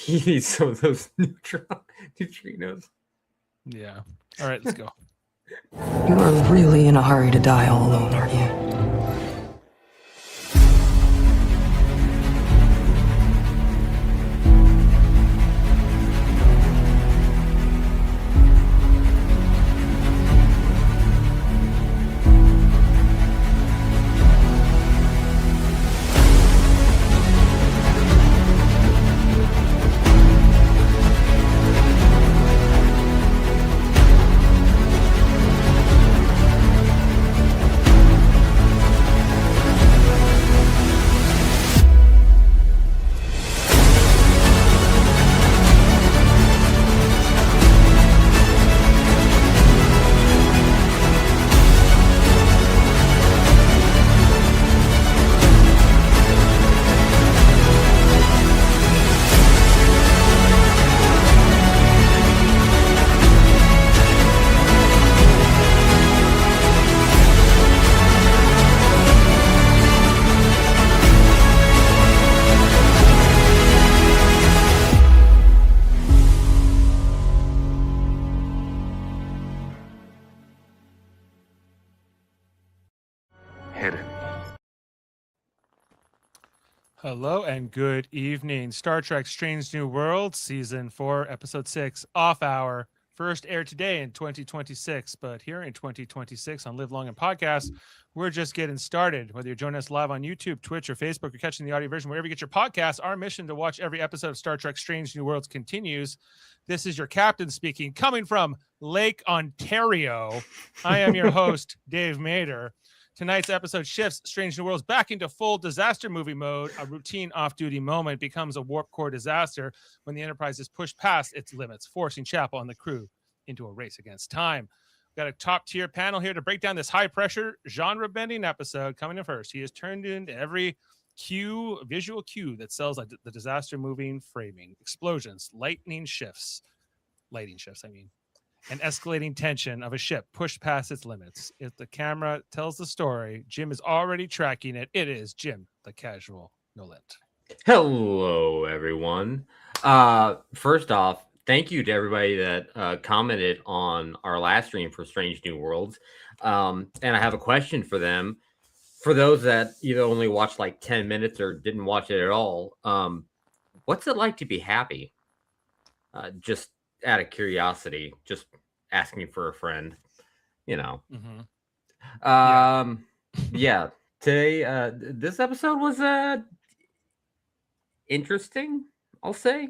He needs some of those neutrinos. Yeah. All right, let's go. You are really in a hurry to die all alone, aren't you? Hello and good evening. Star Trek Strange New Worlds, Season 4, Episode 6, Off Hour. First aired today in 2026, but here in 2026 on Live Long and Podcast, we're just getting started. Whether you're joining us live on YouTube, Twitch, or Facebook, or catching the audio version, wherever you get your podcasts, our mission to watch every episode of Star Trek Strange New Worlds continues. This is your captain speaking, coming from Lake Ontario. I am your host, Dave Mader. Tonight's episode shifts Strange New Worlds back into full disaster movie mode. A routine off-duty moment becomes a warp core disaster when the Enterprise is pushed past its limits, forcing Chapel and the crew into a race against time. We've got a top-tier panel here to break down this high-pressure, genre-bending episode. Coming in first, he has turned into every visual cue that sells like the disaster movie framing. Explosions, lighting shifts, and escalating tension of a ship pushed past its limits. If the camera tells the story, Jim is already tracking it. It is Jim, the casual Nolent. Hello, everyone. First off, thank you to everybody that commented on our last stream for Strange New Worlds. And I have a question for them. For those that either only watched like 10 minutes or didn't watch it at all, what's it like to be happy? Just out of curiosity, just asking for a friend, you know. Yeah. Today, this episode was interesting, I'll say.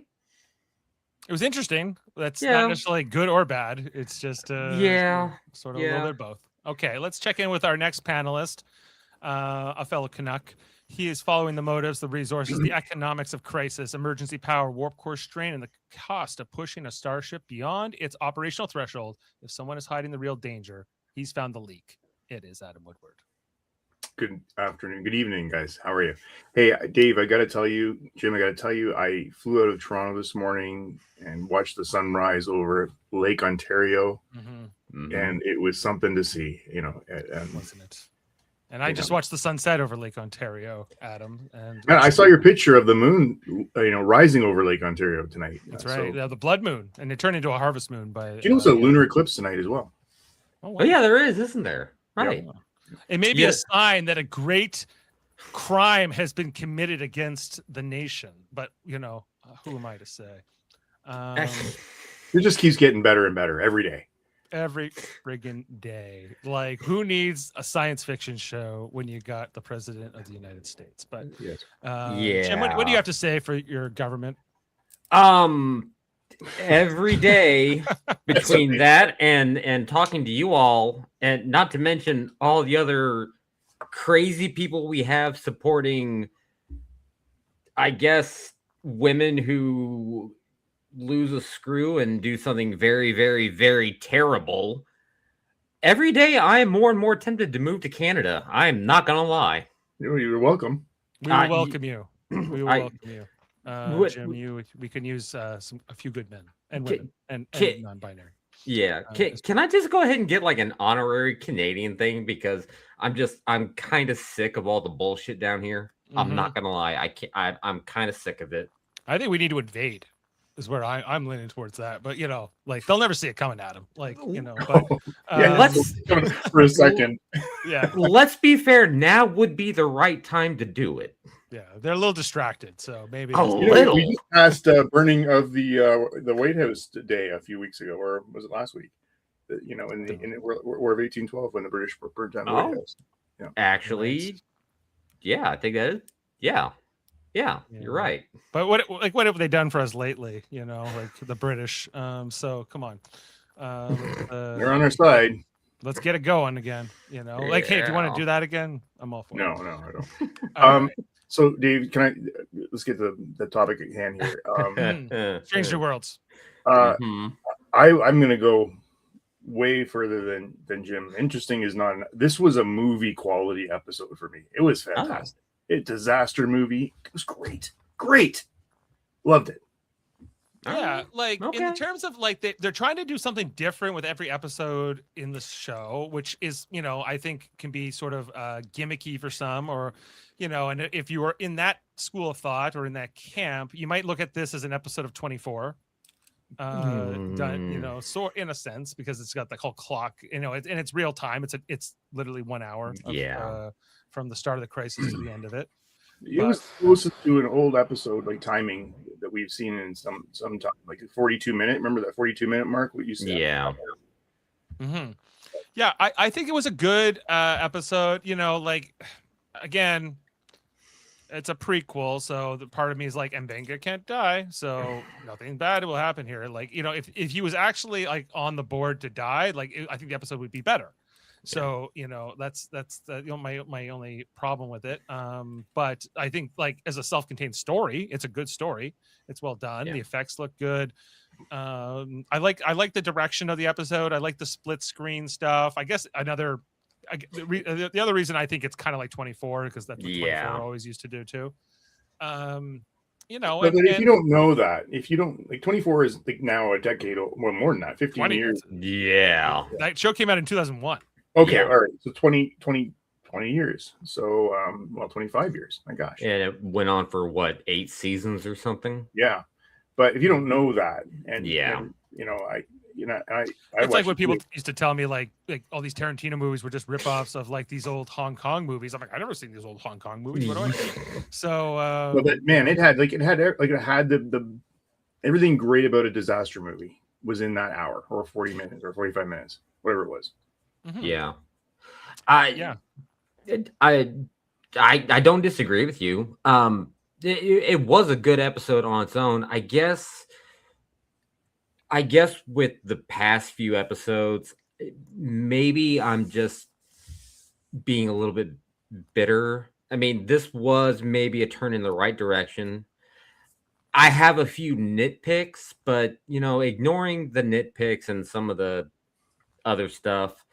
It was interesting. That's not necessarily good or bad. It's just sort of a little bit of both. Okay, let's check in with our next panelist, a fellow Canuck. He is following the motives, the resources, the economics of crisis, emergency power, warp core strain, and the cost of pushing a starship beyond its operational threshold. If someone is hiding the real danger, he's found the leak. It is Adam Woodward. Good afternoon. Good evening, guys. How are you? Hey, Dave, I got to tell you, Jim, I got to tell you, I flew out of Toronto this morning and watched the sunrise over Lake Ontario, and it was something to see, Wasn't it? And I just watched the sunset over Lake Ontario, Adam. And I saw your picture of the moon, rising over Lake Ontario tonight. That's right. So, the blood moon, and it turned into a harvest moon. Do you know it's a lunar eclipse tonight as well? Oh, yeah, there is, isn't there? Right. Yep. It may be a sign that a great crime has been committed against the nation. But, who am I to say? It just keeps getting better and better every day. Every friggin' day. Like, who needs a science fiction show when you got the president of the United States? But Jim, what do you have to say for your government? Every day between that and talking to you all, and not to mention all the other crazy people we have supporting, I guess, women who lose a screw and do something very, very, very terrible. Every day I am more and more tempted to move to Canada. I am not gonna lie. You're welcome. We will welcome you. We will welcome you. Jim, we can use a few good men and women and non-binary. Yeah. Can I just go ahead and get like an honorary Canadian thing? Because I'm kind of sick of all the bullshit down here. I'm not gonna lie. I'm kind of sick of it. I think we need to invade. is where I'm leaning towards that. But like they'll never see it coming at him. Like but Yeah, let's for a second. yeah, let's be fair. Now would be the right time to do it. yeah, they're a little distracted, so maybe A We little. just passed burning of the White House Day a few weeks ago, or was it last week? In the War of 1812 when the British burnt down the White House. Yeah. Actually, yeah, I think that is. Yeah, you're right. But what have they done for us lately? Like the British. So come on, They're on our side. let's get it going again. Like, hey, if you want to do that again, I'm all for it. No, I don't. Right. So, Dave, let's get to the topic at hand here. Strange New Worlds. I'm going to go way further than Jim. Interesting is not. This was a movie quality episode for me. It was fantastic. It's a disaster movie. It was great. Loved it. Yeah, like in terms of like they're trying to do something different with every episode in the show, which is I think can be sort of gimmicky for some, or and if you are in that school of thought or in that camp, you might look at this as an episode of 24 done so in a sense, because it's got the whole clock, and it's real time. It's literally 1 hour from the start of the crisis to the end of it. It was close to an old episode, like timing that we've seen in some time, like a 42-minute. Remember that 42-minute mark? What you said? Yeah. Yeah, I think it was a good episode. Like again, it's a prequel, so the part of me is like, Mbenga can't die, so nothing bad will happen here. Like if he was actually like on the board to die, like I think the episode would be better. So that's my only problem with it. But I think like as a self-contained story, it's a good story. It's well done. The effects look good. I like the direction of the episode. I like the split screen stuff. I guess the other reason I think it's kind of like 24, because that's what 24 always used to do too. But if you don't know that, if you don't like 24 is like now a decade or more than that, 15 years. Yeah. That show came out in 2001. Okay, all right. So 20 years. So 25 years. My gosh. And it went on for what, 8 seasons or something? Yeah. But if you don't know that, and it's like what people used to tell me, like all these Tarantino movies were just ripoffs of like these old Hong Kong movies. I'm like, I've never seen these old Hong Kong movies. What do I do? So but man, it had the everything great about a disaster movie was in that hour or 40 minutes or 45 minutes, whatever it was. Yeah. I don't disagree with you. It was a good episode on its own. I guess with the past few episodes, maybe I'm just being a little bit bitter. I mean, this was maybe a turn in the right direction. I have a few nitpicks, but ignoring the nitpicks and some of the other stuff,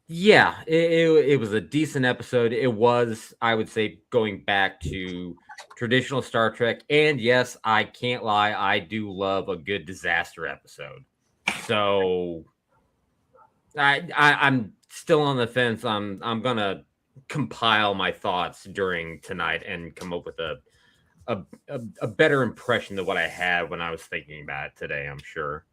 yeah, it was a decent episode. It was, I would say, going back to traditional Star Trek. And yes, I can't lie, I do love a good disaster episode. So I'm still on the fence. I'm gonna compile my thoughts during tonight and come up with a better impression than what I had when I was thinking about it today, I'm sure.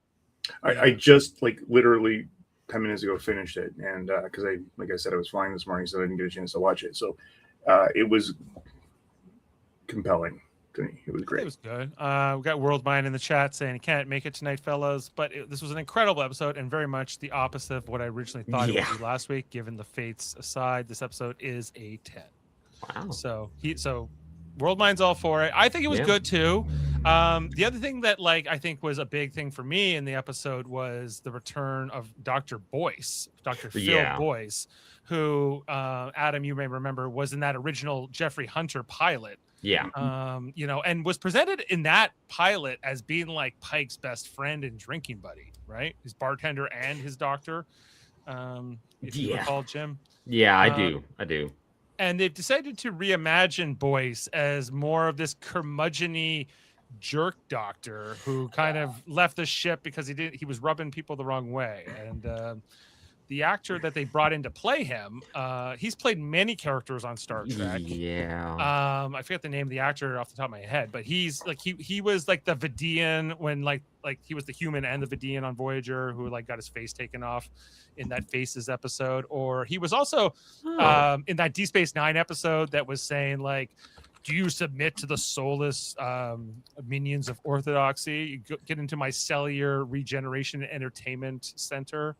I just like literally 10 minutes ago finished it, and because like I said, I was flying this morning, so I didn't get a chance to watch it. So it was compelling to me. It was great. It was good. We got Worldmind in the chat saying he can't make it tonight, fellas, but this was an incredible episode and very much the opposite of what I originally thought it would be last week. Given the fates aside, this episode is a 10. Wow. So Worldmind's all for it. I think it was good too. The other thing that I think was a big thing for me in the episode was the return of Dr. Boyce, Dr. Phil Boyce, who Adam, you may remember, was in that original Jeffrey Hunter pilot. Yeah. And was presented in that pilot as being like Pike's best friend and drinking buddy, right? His bartender and his doctor. If you recall, Jim. Yeah, I do. And they've decided to reimagine Boyce as more of this curmudgeon-y jerk doctor who kind of left the ship because he was rubbing people the wrong way. And the actor that they brought in to play him, he's played many characters on Star Trek. Yeah. I forget the name of the actor off the top of my head, but he's like he was like the Vidian when like he was the human and the Vidian on Voyager who like got his face taken off in that Faces episode, or he was also in that Deep Space Nine episode that was saying like, do you submit to the soulless minions of orthodoxy? You get into my cellular regeneration entertainment center.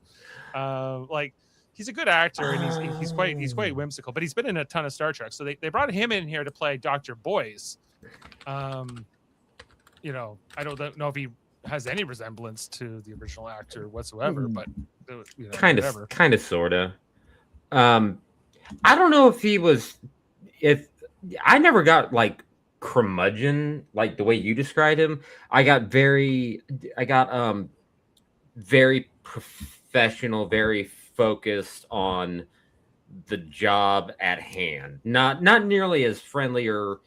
Like he's a good actor and he's quite whimsical, but he's been in a ton of Star Trek. So they brought him in here to play Dr. Boyce. You know, I don't know if he has any resemblance to the original actor whatsoever, but you know, kind of sorta. I don't know if he was I never got like curmudgeon like the way you described him. I got very professional, very focused on the job at hand. Not nearly as friendly or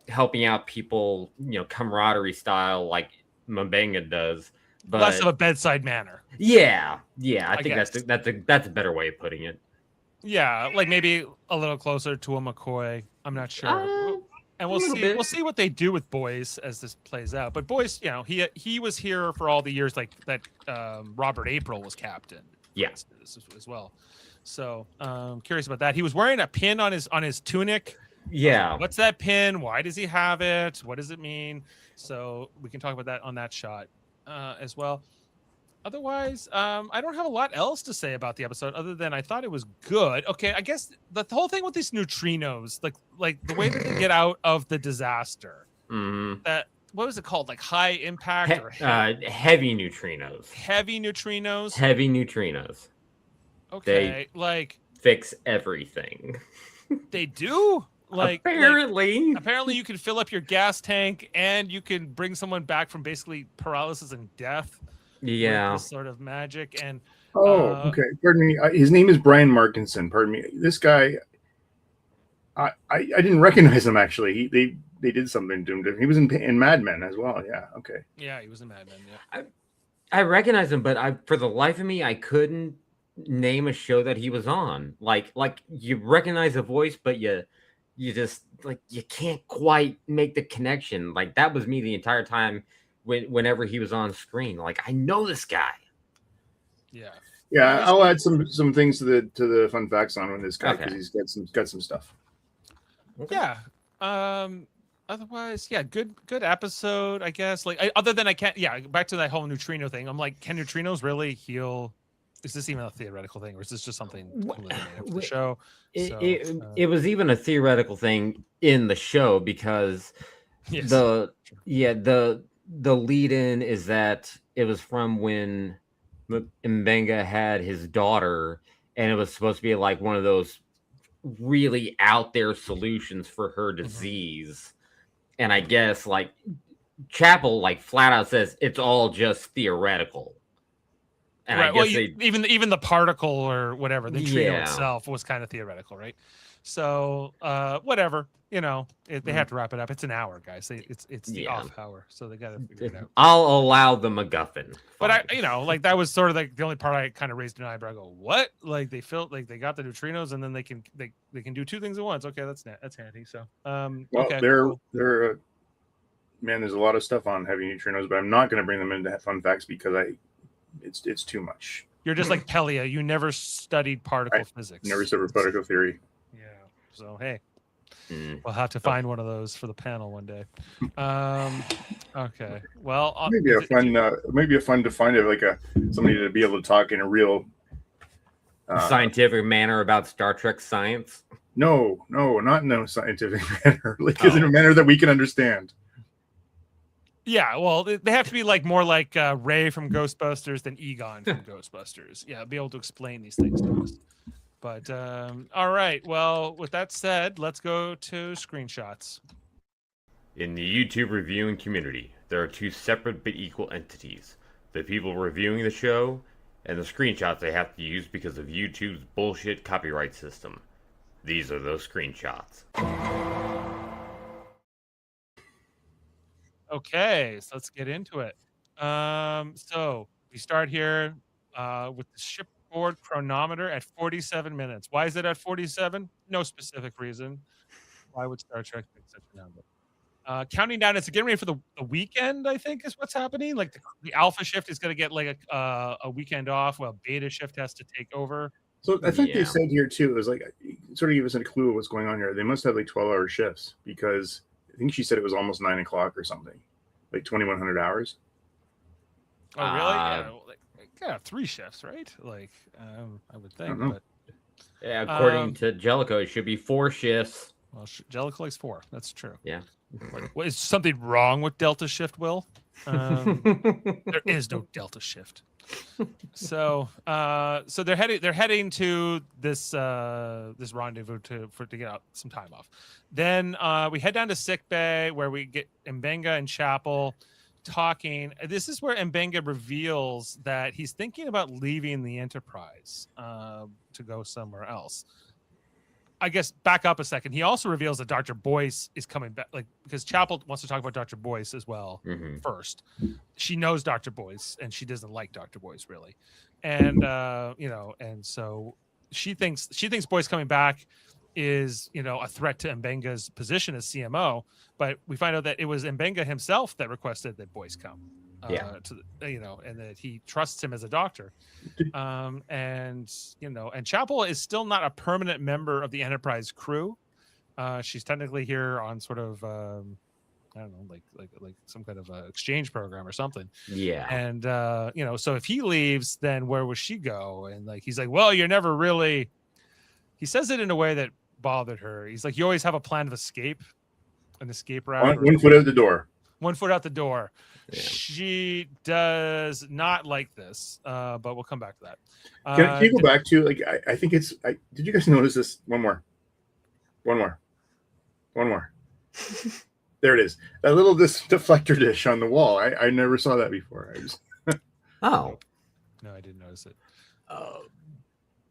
helping out people, camaraderie style like Mbenga does. But less of a bedside manner. Yeah. I think that's a better way of putting it. Yeah, like maybe a little closer to a McCoy. I'm not sure. And we'll see. We'll see what they do with Boyce as this plays out. But Boyce, he was here for all the years like that. Robert April was captain. Yes, as well. So curious about that. He was wearing a pin on his tunic. Yeah. What's that pin? Why does he have it? What does it mean? So we can talk about that on that shot as well. Otherwise, I don't have a lot else to say about the episode other than I thought it was good. Okay, I guess the whole thing with these neutrinos, like the way that they get out of the disaster. That what was it called? Like high impact or heavy neutrinos. Heavy neutrinos. Heavy neutrinos. Okay, they fix everything. They do. Apparently you can fill up your gas tank and you can bring someone back from basically paralysis and death. Yeah, this sort of magic. And okay, pardon me, his name is Brian Markinson. Pardon me, this guy, I didn't recognize him actually. They did something to him. He was in Mad Men as well. Yeah, okay. Yeah, he was in Mad Men. Yeah, I recognize him, but for the life of me I couldn't name a show that he was on. Like you recognize the voice, but you just like you can't quite make the connection. Like that was me the entire time. Whenever he was on screen, like I know this guy. Yeah. I'll add some things to the fun facts on this guy because he's got some stuff. Okay. Yeah. Otherwise, yeah, good episode, I guess. Like other than back to that whole neutrino thing. I'm like, can neutrinos really heal? Is this even a theoretical thing, or is this just something completely made up for the show? It was even a theoretical thing in the show because the lead-in is that it was from when Mbenga had his daughter, and it was supposed to be like one of those really out there solutions for her disease. And I guess like Chapel like flat out says it's all just theoretical. And right. I guess even the particle or whatever, the neutrino itself was kind of theoretical, right? So whatever. They have to wrap it up. It's an hour, guys. It's the off hour, so they got to figure it out. I'll allow the MacGuffin. But like that was sort of like the only part I kind of raised an eyebrow. I go, what? Like they felt like they got the neutrinos, and then they can do two things at once. Okay, that's handy. So okay, they're man. There's a lot of stuff on heavy neutrinos, but I'm not going to bring them into fun facts because it's too much. You're just like Pelia. You never studied particle physics. Never studied particle theory. Yeah. So hey. We'll have to find one of those for the panel one day. Okay. Well, maybe a fun to find it like somebody to be able to talk in a real scientific manner about Star Trek science. No, not in a scientific manner. Like in a manner that we can understand. Yeah, well, they have to be like more like Ray from Ghostbusters than Egon from Ghostbusters. Yeah, be able to explain these things to us. But all right. Well, with that said, let's go to screenshots. In the YouTube reviewing community, there are two separate but equal entities. The people reviewing the show and the screenshots they have to use because of YouTube's bullshit copyright system. These are those screenshots. Okay, so let's get into it. So we start here. with the shipboard chronometer at 47 minutes. Why is it at 47? No specific reason. Why would Star Trek pick such a number? Counting down, it's getting ready for the weekend, I think is what's happening. Like the Alpha shift is going to get like a weekend off, while Beta shift has to take over. So I think they Yeah. said here too, it was like sort of give us a clue of what's going on here. They must have like 12-hour shifts because I think she said it was almost 9 o'clock or something, like 2,100 hours. Oh, really? Yeah. Like, gotta have 3 shifts, right? Like, I would think. know. But Yeah, according to Jellicoe, it should be 4 shifts. well, Jellicoe likes 4. That's true. Yeah. What, is something wrong with Delta shift, Will? There is no Delta shift. So they're heading to this this rendezvous to get out some time off. Then we head down to sick bay where we get Mbenga and Chapel talking. This is where Mbenga reveals that he's thinking about leaving the Enterprise to go somewhere else. I guess back up a second. He also reveals that Dr. Boyce is coming back, like because Chapel wants to talk about Dr. Boyce as well first. She knows Dr. Boyce and she doesn't like Dr. Boyce really, and and so she thinks Boyce coming back is a threat to Mbenga's position as CMO. But we find out that it was Mbenga himself that requested that Boyce come. And that he trusts him as a doctor, and Chapel is still not a permanent member of the Enterprise crew. She's technically here on sort of I don't know, like some kind of exchange program or something. Yeah. And so if he leaves, then where will she go? And like he's like, well, you're never really. He says it in a way that bothered her. He's like, you always have a plan of escape, an escape route. One foot out the door. 1 foot out the door. Yeah. She does not like this, but we'll come back to that. Can you go back to like I think it's did you guys notice this? One more. There it is. That little deflector dish on the wall. I never saw that before. Oh. No, I didn't notice it.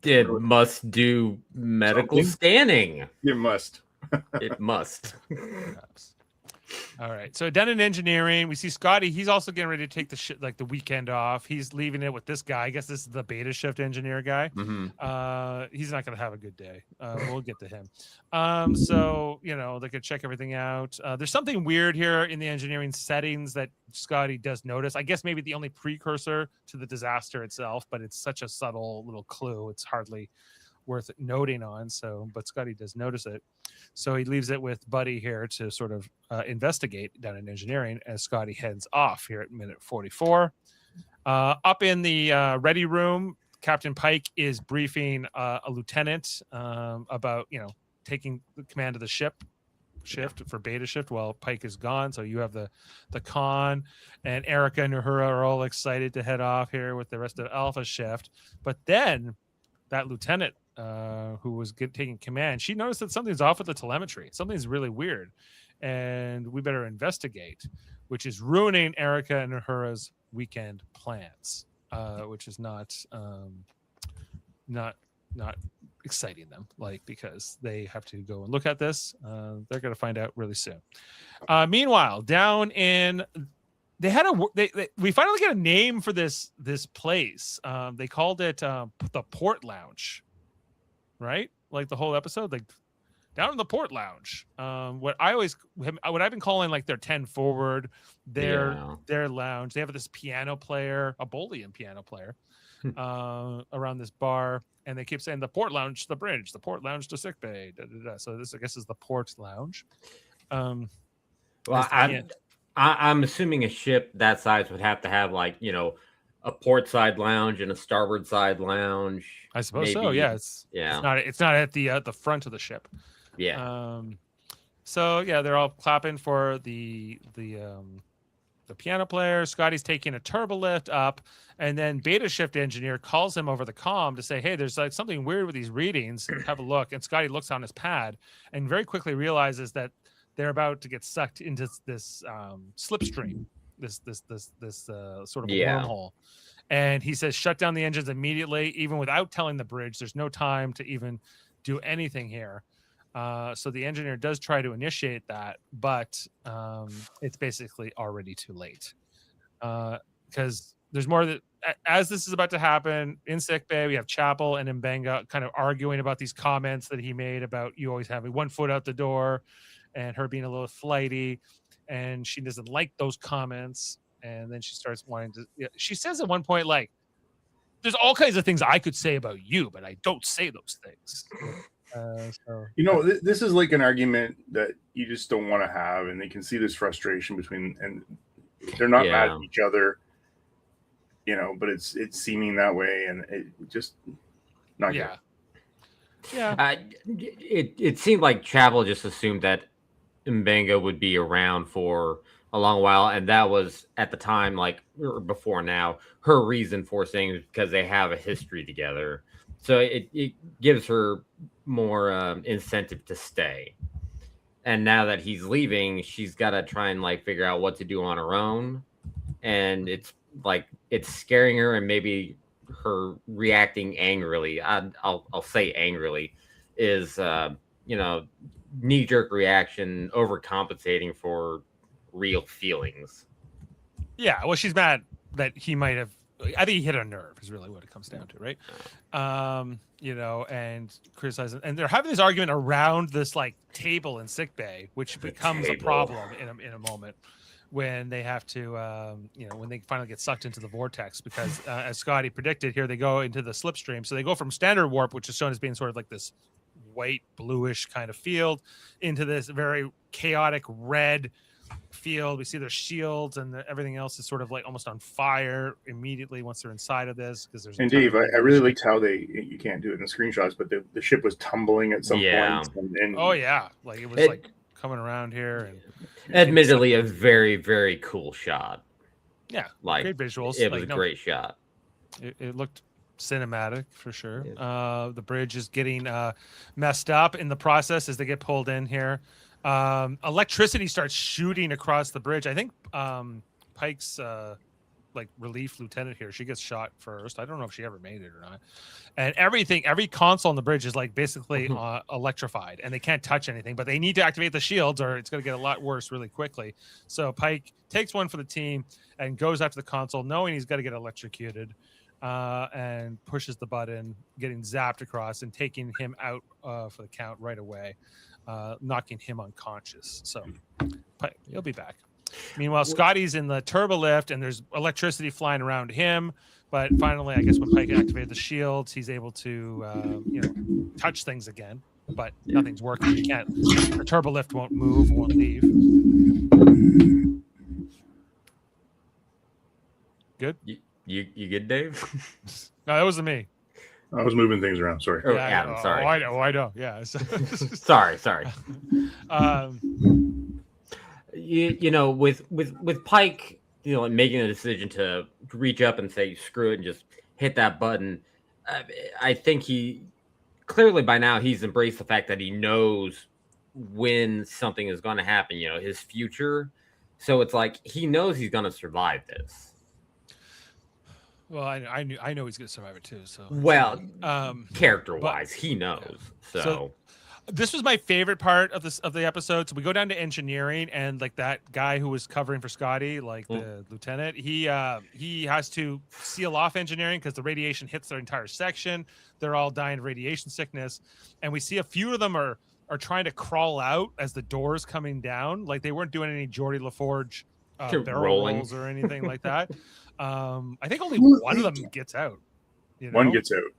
It must do medical Something? scanning. You must. It must. Perhaps. All right. So down in engineering, we see Scotty. He's also getting ready to take the weekend off. He's leaving it with this guy. I guess this is the beta shift engineer guy. He's not going to have a good day. We'll get to him. So they could check everything out. There's something weird here in the engineering settings that Scotty does notice. I guess maybe the only precursor to the disaster itself, but it's such a subtle little clue. It's hardly worth noting on. But Scotty does notice it. So he leaves it with Buddy here to sort of investigate down in engineering as Scotty heads off here at minute 44. Up in the ready room, Captain Pike is briefing a lieutenant about, taking the command of the shift for beta shift while Pike is gone. So you have the con, and Erica and Uhura are all excited to head off here with the rest of Alpha shift. But then that lieutenant who was taking command, she noticed that something's off with the telemetry. Something's really weird, and we better investigate, which is ruining Erica and Uhura's weekend plans, which is not exciting them, because they have to go and look at this. They're going to find out really soon. Meanwhile, down in we finally get a name for this place. They called it the Port Lounge, right? Like the whole episode, like down in the Port Lounge. What I've been calling like their 10 forward, their lounge. They have this piano player, a Bolian piano player, around this bar, and they keep saying the Port Lounge to the bridge, the Port Lounge to sick bay. So this, I guess, is the Port Lounge. Well, I'm assuming a ship that size would have to have a port side lounge and a starboard side lounge. I suppose so. Yeah, it's not at the front of the ship. Yeah. So yeah, they're all clapping for the piano player. Scotty's taking a turbo lift up, and then beta shift engineer calls him over the comm to say, hey, there's like something weird with these readings. Have a look. And Scotty looks on his pad and very quickly realizes that they're about to get sucked into this slipstream, this sort of wormhole. And he says, shut down the engines immediately, even without telling the bridge. There's no time to even do anything here. So the engineer does try to initiate that, but it's basically already too late. Because there's more that as this is about to happen in sickbay, we have Chapel and Mbenga kind of arguing about these comments that he made about you always having one foot out the door and her being a little flighty, and she doesn't like those comments. And then she starts wanting to, she says at one point, like, there's all kinds of things I could say about you, but I don't say those things. This is like an argument that you just don't want to have, and they can see this frustration between, and they're not mad at each other, but it's seeming that way, and it just not good. It seemed like Chapel just assumed that Mbenga would be around for a long while, and that was at the time, like, or before now, her reason for saying it because they have a history together. So it gives her more incentive to stay. And now that he's leaving, she's got to try and like figure out what to do on her own. And it's scaring her, and maybe her reacting angrily. I'll say angrily is knee-jerk reaction, overcompensating for real feelings. Yeah, well, she's mad that he might have. I think he hit a nerve is really what it comes down to, right? And criticizing, and they're having this argument around this like table in sickbay, which becomes a problem in a moment when they have to, when they finally get sucked into the vortex, because as Scotty predicted, here they go into the slipstream. So they go from standard warp, which is shown as being sort of like this white bluish kind of field, into this very chaotic red field. We see their shields and everything else is sort of like almost on fire immediately once they're inside of this, because there's. And Dave, I really liked how you can't do it in the screenshots, but the ship was tumbling at some point. And oh yeah, like it was like coming around here. And admittedly, a very, very cool shot. Yeah, like great visuals. It was a great shot. It looked cinematic for sure. Yeah. The bridge is getting messed up in the process as they get pulled in here. Electricity starts shooting across the bridge. I think Pike's relief lieutenant here, she gets shot first. I don't know if she ever made it or not. And every console on the bridge is like basically electrified, and they can't touch anything, but they need to activate the shields or it's going to get a lot worse really quickly. So Pike takes one for the team and goes after the console knowing he's got to get electrocuted, and pushes the button, getting zapped across and taking him out for the count right away. Knocking him unconscious. So he'll be back. Meanwhile, Scotty's in the turbo lift and there's electricity flying around him. But finally, I guess when Pike activated the shields, he's able to touch things again. But nothing's working. He can't. The turbo lift won't move, won't leave. Good. You good, Dave? No, that wasn't me. I was moving things around. Sorry. Oh, yeah, Adam, sorry. I know. Yeah. sorry. With Pike, making the decision to reach up and say screw it and just hit that button, I think he clearly by now he's embraced the fact that he knows when something is going to happen. His future. So it's like he knows he's going to survive this. Well, I know he's going to survive it too. So character-wise, he knows. So this was my favorite part of the episode. So we go down to engineering, and like that guy who was covering for Scotty, like the lieutenant, he has to seal off engineering because the radiation hits their entire section. They're all dying of radiation sickness, and we see a few of them are trying to crawl out as the door's coming down. Like they weren't doing any Geordie LaForge barrel rolls or anything like that. I think only one of them gets out. One gets out.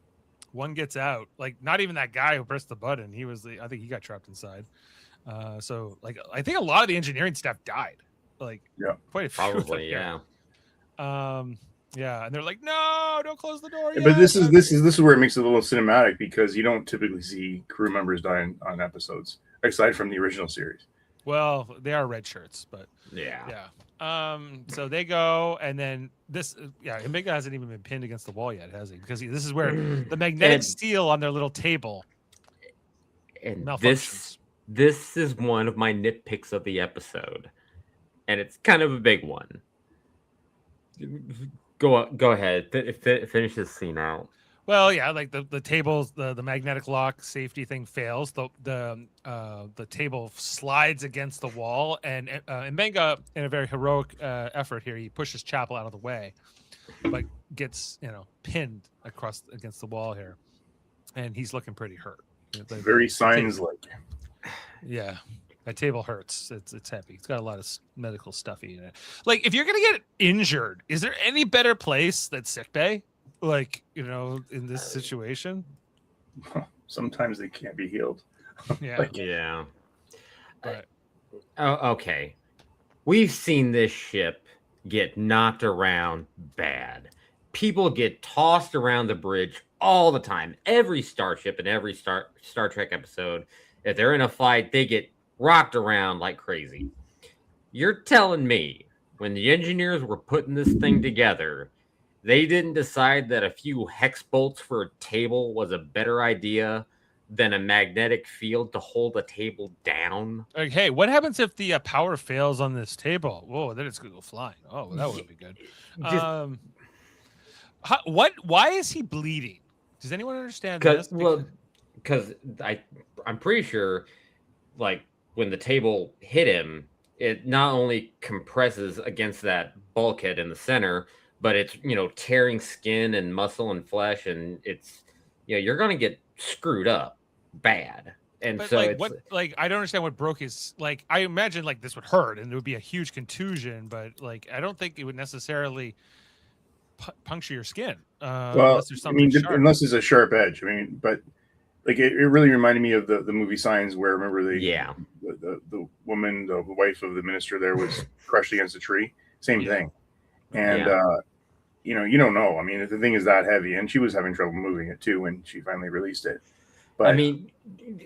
One gets out. Like not even that guy who pressed the button. I think he got trapped inside. So like I think a lot of the engineering staff died. Like quite a few. Probably, yeah. Yeah, and they're like, no, don't close the door. But this is where it makes it a little cinematic because you don't typically see crew members die on episodes aside from the original series. Well, they are red shirts, but yeah. So they go, and then this, Mbenga hasn't even been pinned against the wall yet, has he? Because this is where the magnetic steel on their little table malfunctions. This is one of my nitpicks of the episode, and it's kind of a big one. Go ahead, finish this scene out. Well, yeah, like the tables, the magnetic lock safety thing fails. The table slides against the wall, and Mbenga, in a very heroic effort here, he pushes Chapel out of the way, but gets pinned across against the wall here, and he's looking pretty hurt. Very signs like. Yeah, that table hurts. It's heavy. It's got a lot of medical stuffy in it. Like, if you're gonna get injured, is there any better place than sick bay? Like, in this situation, Sometimes they can't be healed. yeah, Like, Yeah. but Oh, okay. We've seen this ship get knocked around bad. People get tossed around the bridge all the time. Every starship and every Star Trek episode, if they're in a fight, they get rocked around like crazy. You're telling me when the engineers were putting this thing together, they didn't decide that a few hex bolts for a table was a better idea than a magnetic field to hold a table down? like, hey, what happens if the power fails on this table? Whoa, then it's gonna go flying. Oh, well, that would be good. Just Why is he bleeding? Does anyone understand this? because I'm pretty sure, like, when the table hit him, it not only compresses against that bulkhead in the center, but it's tearing skin and muscle and flesh, and it's you're gonna get screwed up bad. And But so like, it's what? Like, I don't understand what broke his. Like, I imagine like this would hurt and it would be a huge contusion, but like, I don't think it would necessarily puncture your skin. well, Unless there's something sharp. unless it's a sharp edge. I mean, but like it really reminded me of the movie Signs, where remember the woman, the wife of the minister there was crushed against a tree. Same thing. And you don't know. I mean, the thing is that heavy, and she was having trouble moving it too when she finally released it. But I mean,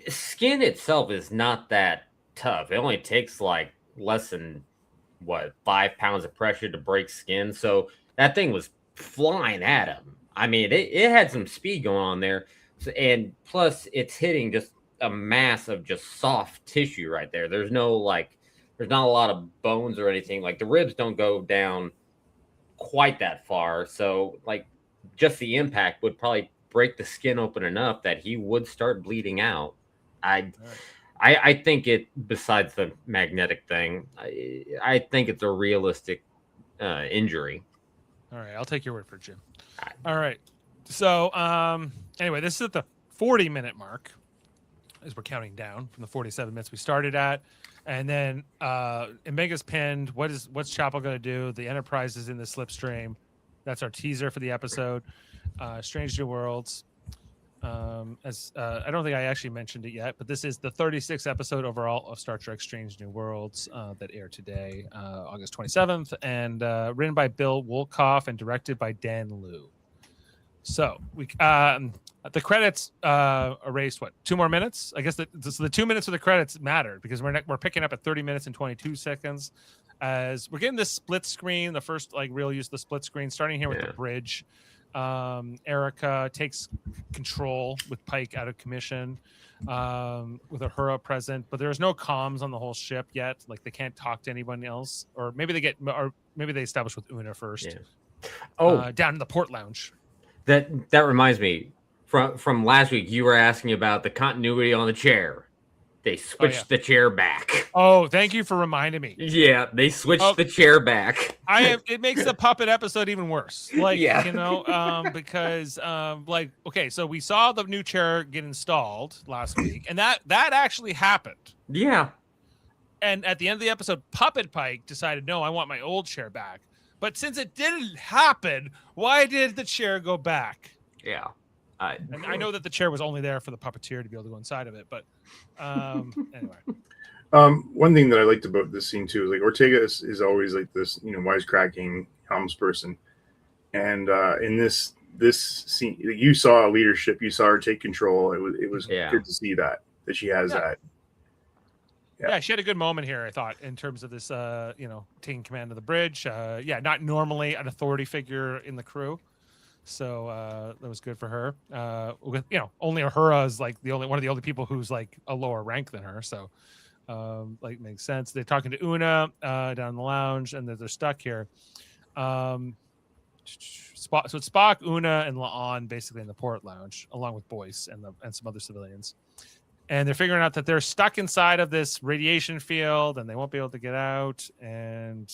skin itself is not that tough. It only takes like less than 5 pounds of pressure to break skin. So that thing was flying at him. I mean, it had some speed going on there, and plus it's hitting just a mass of just soft tissue right there. There's not a lot of bones or anything. Like, the ribs don't go down quite that far. So like, just the impact would probably break the skin open enough that he would start bleeding out. I think it, besides the magnetic thing, I think it's a realistic injury. All right, I'll take your word for it, Jim. All right. So anyway, this is at the 40-minute mark as we're counting down from the 47 minutes we started at. And then Mbenga's pinned. What's Chapel going to do? The Enterprise is in the slipstream. That's our teaser for the episode. Strange New Worlds. I don't think I actually mentioned it yet, but this is the 36th episode overall of Star Trek Strange New Worlds that aired today, August 27th, and written by Bill Wolkoff and directed by Dan Liu. So we the credits erased 2 more minutes. I guess the 2 minutes of the credits mattered because we're picking up at 30 minutes and 22 seconds as we're getting this split screen, the first like real use of the split screen, starting here with the bridge. Erica takes control with Pike out of commission, with Uhura present, but there's no comms on the whole ship yet. Like, they can't talk to anyone else, or maybe they establish with Una first. Down in the port lounge. That reminds me, from last week, you were asking about the continuity on the chair. They switched the chair back. Oh, thank you for reminding me. Yeah, they switched the chair back. It makes the puppet episode even worse. Like, because okay, so we saw the new chair get installed last week, and that actually happened. Yeah. And at the end of the episode, Puppet Pike decided, no, I want my old chair back. But since it didn't happen, why did the chair go back? Yeah. And I know that the chair was only there for the puppeteer to be able to go inside of it, but anyway. One thing that I liked about this scene too is like Ortega is always like this, wisecracking helmsperson, and in this scene, you saw leadership, you saw her take control. It was good to see that she has that. Yeah, she had a good moment here, I thought, in terms of this, taking command of the bridge. Not normally an authority figure in the crew. So that was good for her. With only Uhura is like one of the only people who's like a lower rank than her. So makes sense. They're talking to Una down in the lounge, and they're stuck here. Spock. So it's Spock, Una, and La'an basically in the port lounge, along with Boyce and some other civilians. And they're figuring out that they're stuck inside of this radiation field and they won't be able to get out, and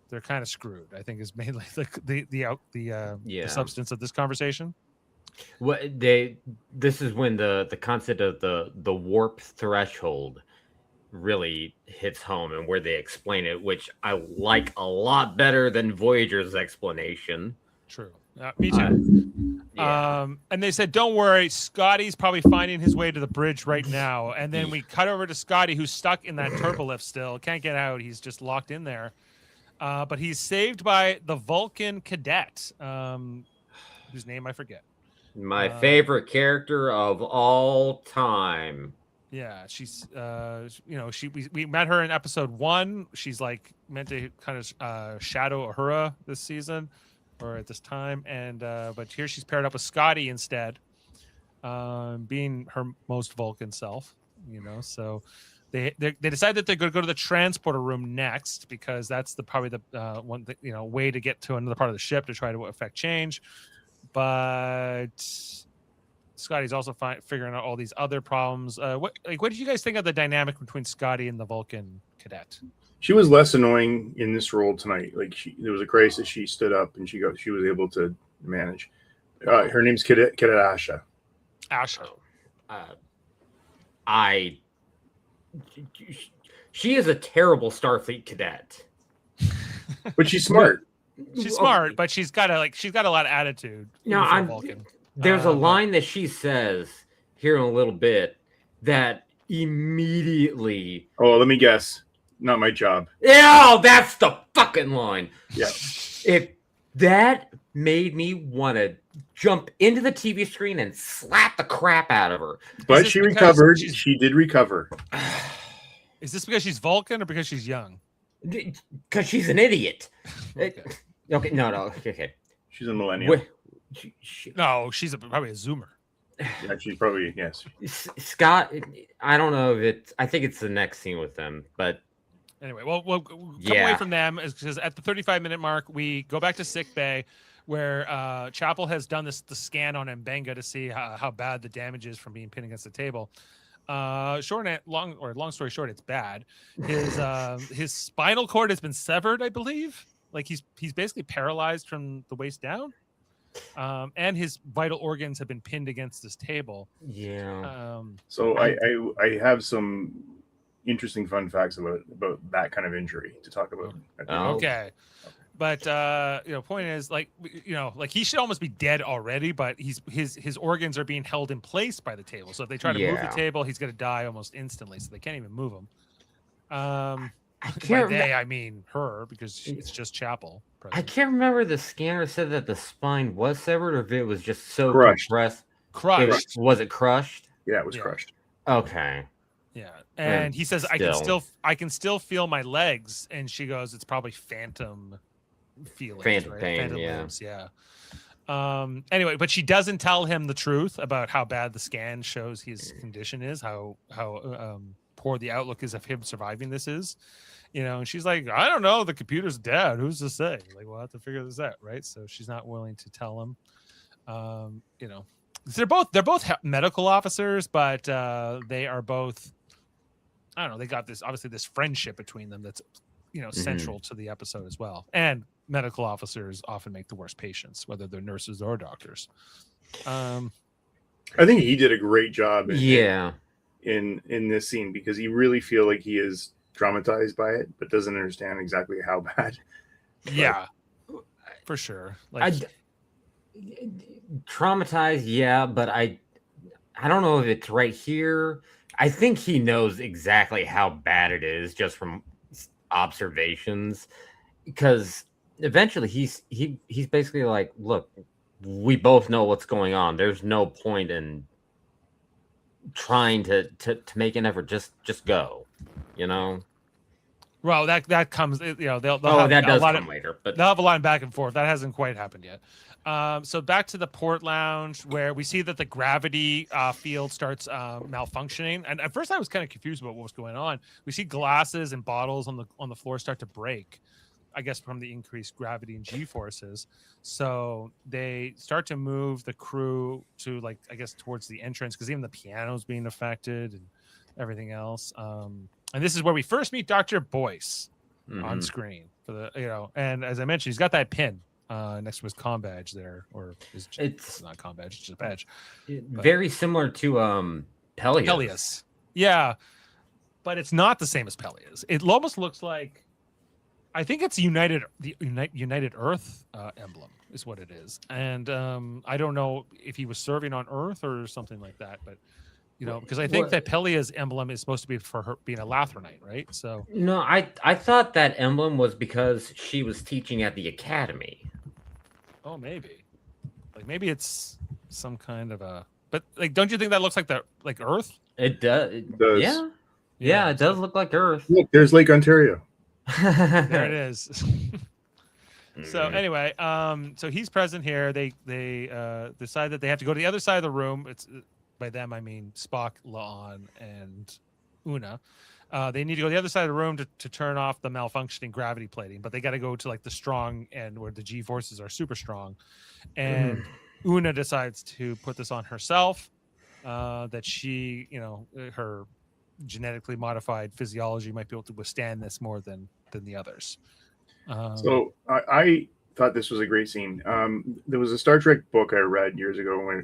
they're kind of screwed. I think is mainly the substance of this conversation. This is when the concept of the warp threshold really hits home, and where they explain it, which I like a lot better than Voyager's explanation. True. Me too. And they said, don't worry, Scotty's probably finding his way to the bridge right now. And then we cut over to Scotty, who's stuck in that turbolift still. Can't get out. He's just locked in there. But he's saved by the Vulcan cadet, whose name I forget. My favorite character of all time. Yeah, she's we met her in episode 1. She's like meant to kind of shadow Uhura this season or at this time, and but here she's paired up with Scotty instead, being her most Vulcan self, So they decide that they're going to go to the transporter room next because that's probably the one way to get to another part of the ship to try to affect change, but Scotty's also figuring out all these other problems. What did you guys think of the dynamic between Scotty and the Vulcan cadet? She was less annoying in this role tonight. Like there was a crisis, she stood up and she was able to manage. Her name's Cadet Asha. Asha. She is a terrible Starfleet cadet, but she's smart. She's smart, but she's got a lot of attitude. There's a line that she says here in a little bit that immediately. Oh, let me guess. Not my job. Yeah, that's the fucking line. Yeah. If that made me want to jump into the TV screen and slap the crap out of her. But she recovered. She did recover. Is this because she's Vulcan or because she's young? Because she's an idiot. Okay. No. Okay. She's a millennial. No, she's probably a Zoomer. Yeah, she's probably, yes. Scott, I don't know if I think it's the next scene with them, but anyway, we'll come away from them because at the 35-minute mark, we go back to sick bay where Chapel has done the scan on Mbenga to see how bad the damage is from being pinned against the table. Long story short, it's bad. His spinal cord has been severed, I believe. Like he's basically paralyzed from the waist down. And his vital organs have been pinned against this table. Yeah. So I have some interesting fun facts about that kind of injury to talk about. Okay. But point is like he should almost be dead already, but his organs are being held in place by the table. So if they try to move the table, he's gonna die almost instantly. So they can't even move him. I mean her, because it's just Chapel. I can't remember the scanner said that the spine was severed or if it was just so crushed. Crushed. Was it crushed? Yeah, it was crushed. Okay. Yeah. And he says, I can still feel my legs. And she goes, it's probably phantom feelings. Phantom right? pain, phantom limbs, yeah. Anyway, but she doesn't tell him the truth about how bad the scan shows his condition is, how poor the outlook is of him surviving this is. And she's like, I don't know, the computer's dead. Who's to say? Like, we'll have to figure this out, right? So she's not willing to tell him. They're both medical officers, but they are both. I don't know. They got this friendship between them that's central to the episode as well. And medical officers often make the worst patients, whether they're nurses or doctors. I think he did a great job. In this scene, because you really feel like he is traumatized by it, but doesn't understand exactly how bad. Yeah, for sure. Like traumatized, but I don't know if it's right here. I think he knows exactly how bad it is just from observations, because eventually he's basically like, look, we both know what's going on. There's no point in trying to make an effort. Just go, Well, that comes, they'll have that does a lot come later, but they'll have a lot of back and forth. That hasn't quite happened yet. So back to the port lounge where we see that the gravity field starts malfunctioning. And at first I was kind of confused about what was going on. We see glasses and bottles on the floor start to break. I guess from the increased gravity and G forces. So they start to move the crew to like, I guess, towards the entrance, because even the piano's being affected and everything else. And this is where we first meet Dr. Boyce on screen for the, and as I mentioned, he's got that pin next to his comm badge there, or it's not comm badge, it's just a badge. Very similar to Peleus. Yeah, but it's not the same as Peleus. It almost looks like, I think it's United Earth emblem is what it is, and I don't know if he was serving on Earth or something like that, but because I think that Peleus' emblem is supposed to be for her being a Lathrunite, right? So no, I thought that emblem was because she was teaching at the academy. Oh, maybe it's some kind of a, but like, don't you think that looks like Earth? It does. It does. Yeah, it does look like Earth. Look, there's Lake Ontario. There it is. So anyway, so he's present here. They decide that they have to go to the other side of the room. It's by them I mean Spock, La'an, and Una. They need to go to the other side of the room to turn off the malfunctioning gravity plating, but they got to go to like the strong end where the G forces are super strong. And Una decides to put this on herself, that she, her genetically modified physiology might be able to withstand this more than the others. So I thought this was a great scene. There was a Star Trek book I read years ago,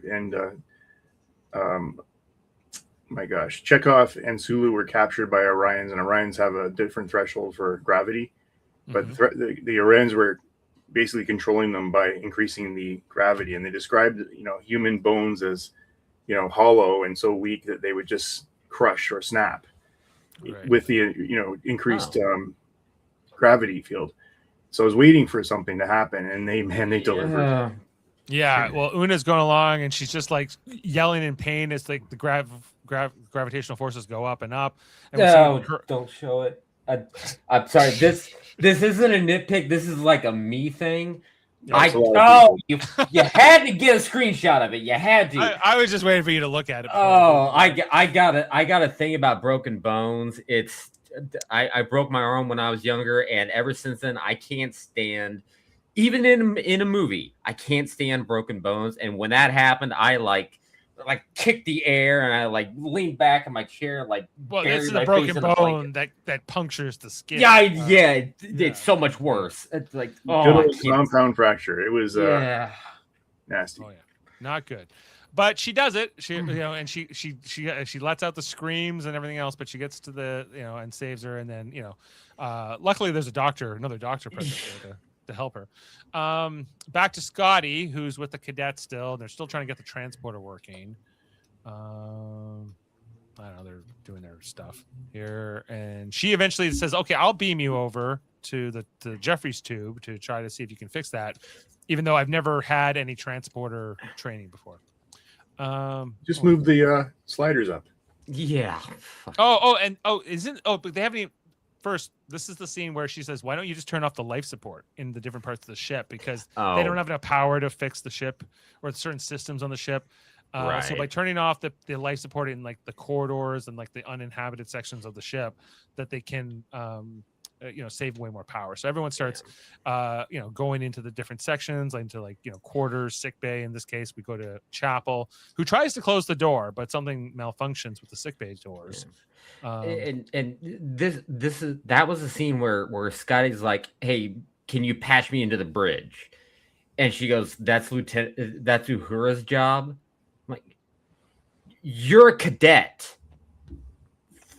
my gosh, Chekhov and Sulu were captured by Orions, and Orions have a different threshold for gravity, but the Orions were basically controlling them by increasing the gravity, and they described human bones as hollow and so weak that they would just crush or snap with the increased gravity field. So I was waiting for something to happen, and they delivered. Yeah, well, Una's going along, and she's just like yelling in pain as like the gravitational forces go up and up. And don't show it. I'm sorry. This isn't a nitpick. This is like a me thing. You had to get a screenshot of it. You had to. I was just waiting for you to look at it. I got a thing about broken bones. I broke my arm when I was younger, and ever since then, I can't stand. Even in a movie, I can't stand broken bones. And when that happened, I like kicked the air, and I like leaned back in my chair, this is a broken bone that punctures the skin. It's so much worse. It's like compound fracture. It was nasty. Oh yeah, not good. But she does it. She and she lets out the screams and everything else. But she gets to the and saves her. And then luckily there's another doctor present there to help her. Back to Scotty, who's with the cadet still. They're still trying to get the transporter working. I don't know, they're doing their stuff here, and she eventually says, "Okay, I'll beam you over to the Jeffries tube to try to see if you can fix that." Even though I've never had any transporter training before. Just move the sliders up. Yeah. But they haven't even. First, this is the scene where she says, "Why don't you just turn off the life support in the different parts of the ship, because they don't have enough power to fix the ship or certain systems on the ship." So by turning off the life support in like the corridors and like the uninhabited sections of the ship, that they can save way more power. So everyone starts going into the different sections, into quarters, sick bay. In this case, we go to Chapel, who tries to close the door, but something malfunctions with the sick bay doors. That was a scene where Scotty's like, "Hey, can you patch me into the bridge?" And she goes, that's Uhura's job. I'm like, you're a cadet.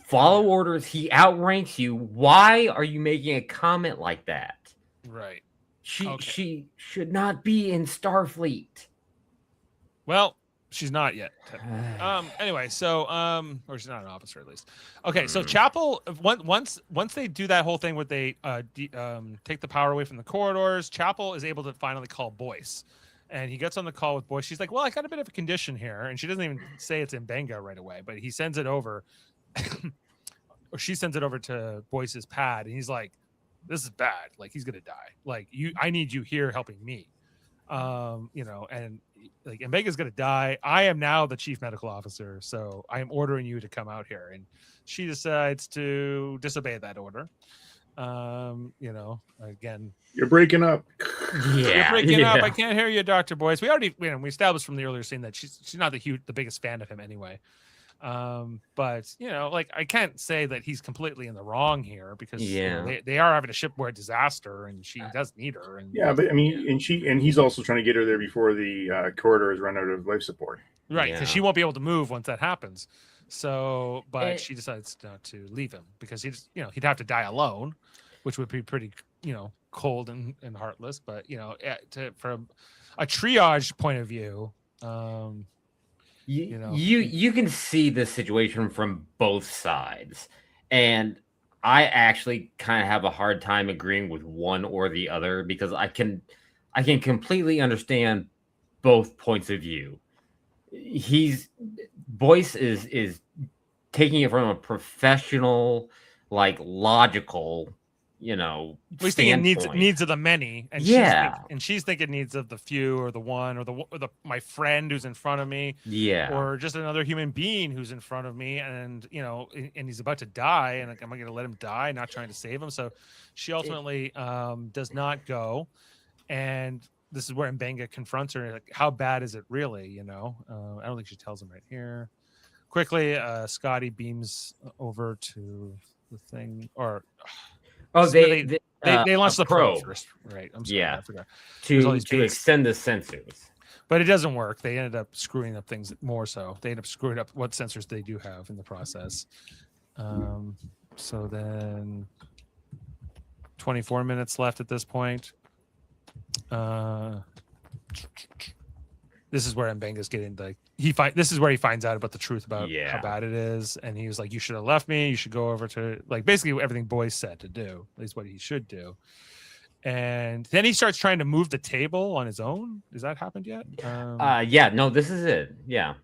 Follow orders. He outranks you. Why are you making a comment like that? Right. She should not be in Starfleet. Well, she's not yet. Anyway, so or she's not an officer at least. Okay, so Chapel, once they do that whole thing where they take the power away from the corridors, Chapel is able to finally call Boyce. And he gets on the call with Boyce. She's like, "Well, I got a bit of a condition here," and she doesn't even say it's in Benga right away, but he sends it over. Or she sends it over to Boyce's pad, and he's like, "This is bad. Like, he's gonna die. Like, I need you here helping me." And like, Mbega's gonna die. I am now the chief medical officer, so I am ordering you to come out here. And she decides to disobey that order. You know, again, You're breaking up. you're breaking up. I can't hear you, Dr. Boyce. We already, you know, we established from the earlier scene that she's not the biggest fan of him anyway. But you know, like I can't say that he's completely in the wrong here because you know, they are having a shipboard disaster and she does need her. And yeah, but I mean, and he's also trying to get her there before the corridor is run out of life support. Right, because she won't be able to move once that happens. So, but she decides not to leave him because he'd have to die alone, which would be pretty, you know, cold and heartless. But you know, from a triage point of view, you can see the situation from both sides, and I actually kind of have a hard time agreeing with one or the other because I can completely understand both points of view. Boyce is taking it from a professional, like logical, you know, he's thinking needs of the many, and she's thinking needs of the few or the one or the my friend who's in front of me, or just another human being who's in front of me, and you know, and he's about to die, and like, am I going to let him die? Not trying to save him. So she ultimately does not go, and this is where Mbenga confronts her. Like, how bad is it really? You know, I don't think she tells him right here. Quickly, Scotty beams over to the thing, or they launched the probe first, right? I'm sorry, I forgot. To extend the sensors, but it doesn't work. They ended up screwing up things more. So they end up screwing up what sensors they do have in the process. So then, 24 minutes left at this point. This is where Mbenga's getting this is where he finds out about the truth about how bad it is, and he was like, "You should have left me. You should go over to like basically everything Boyce said to do. At least what he should do." And then he starts trying to move the table on his own. Has that happened yet? No, this is it. Yeah.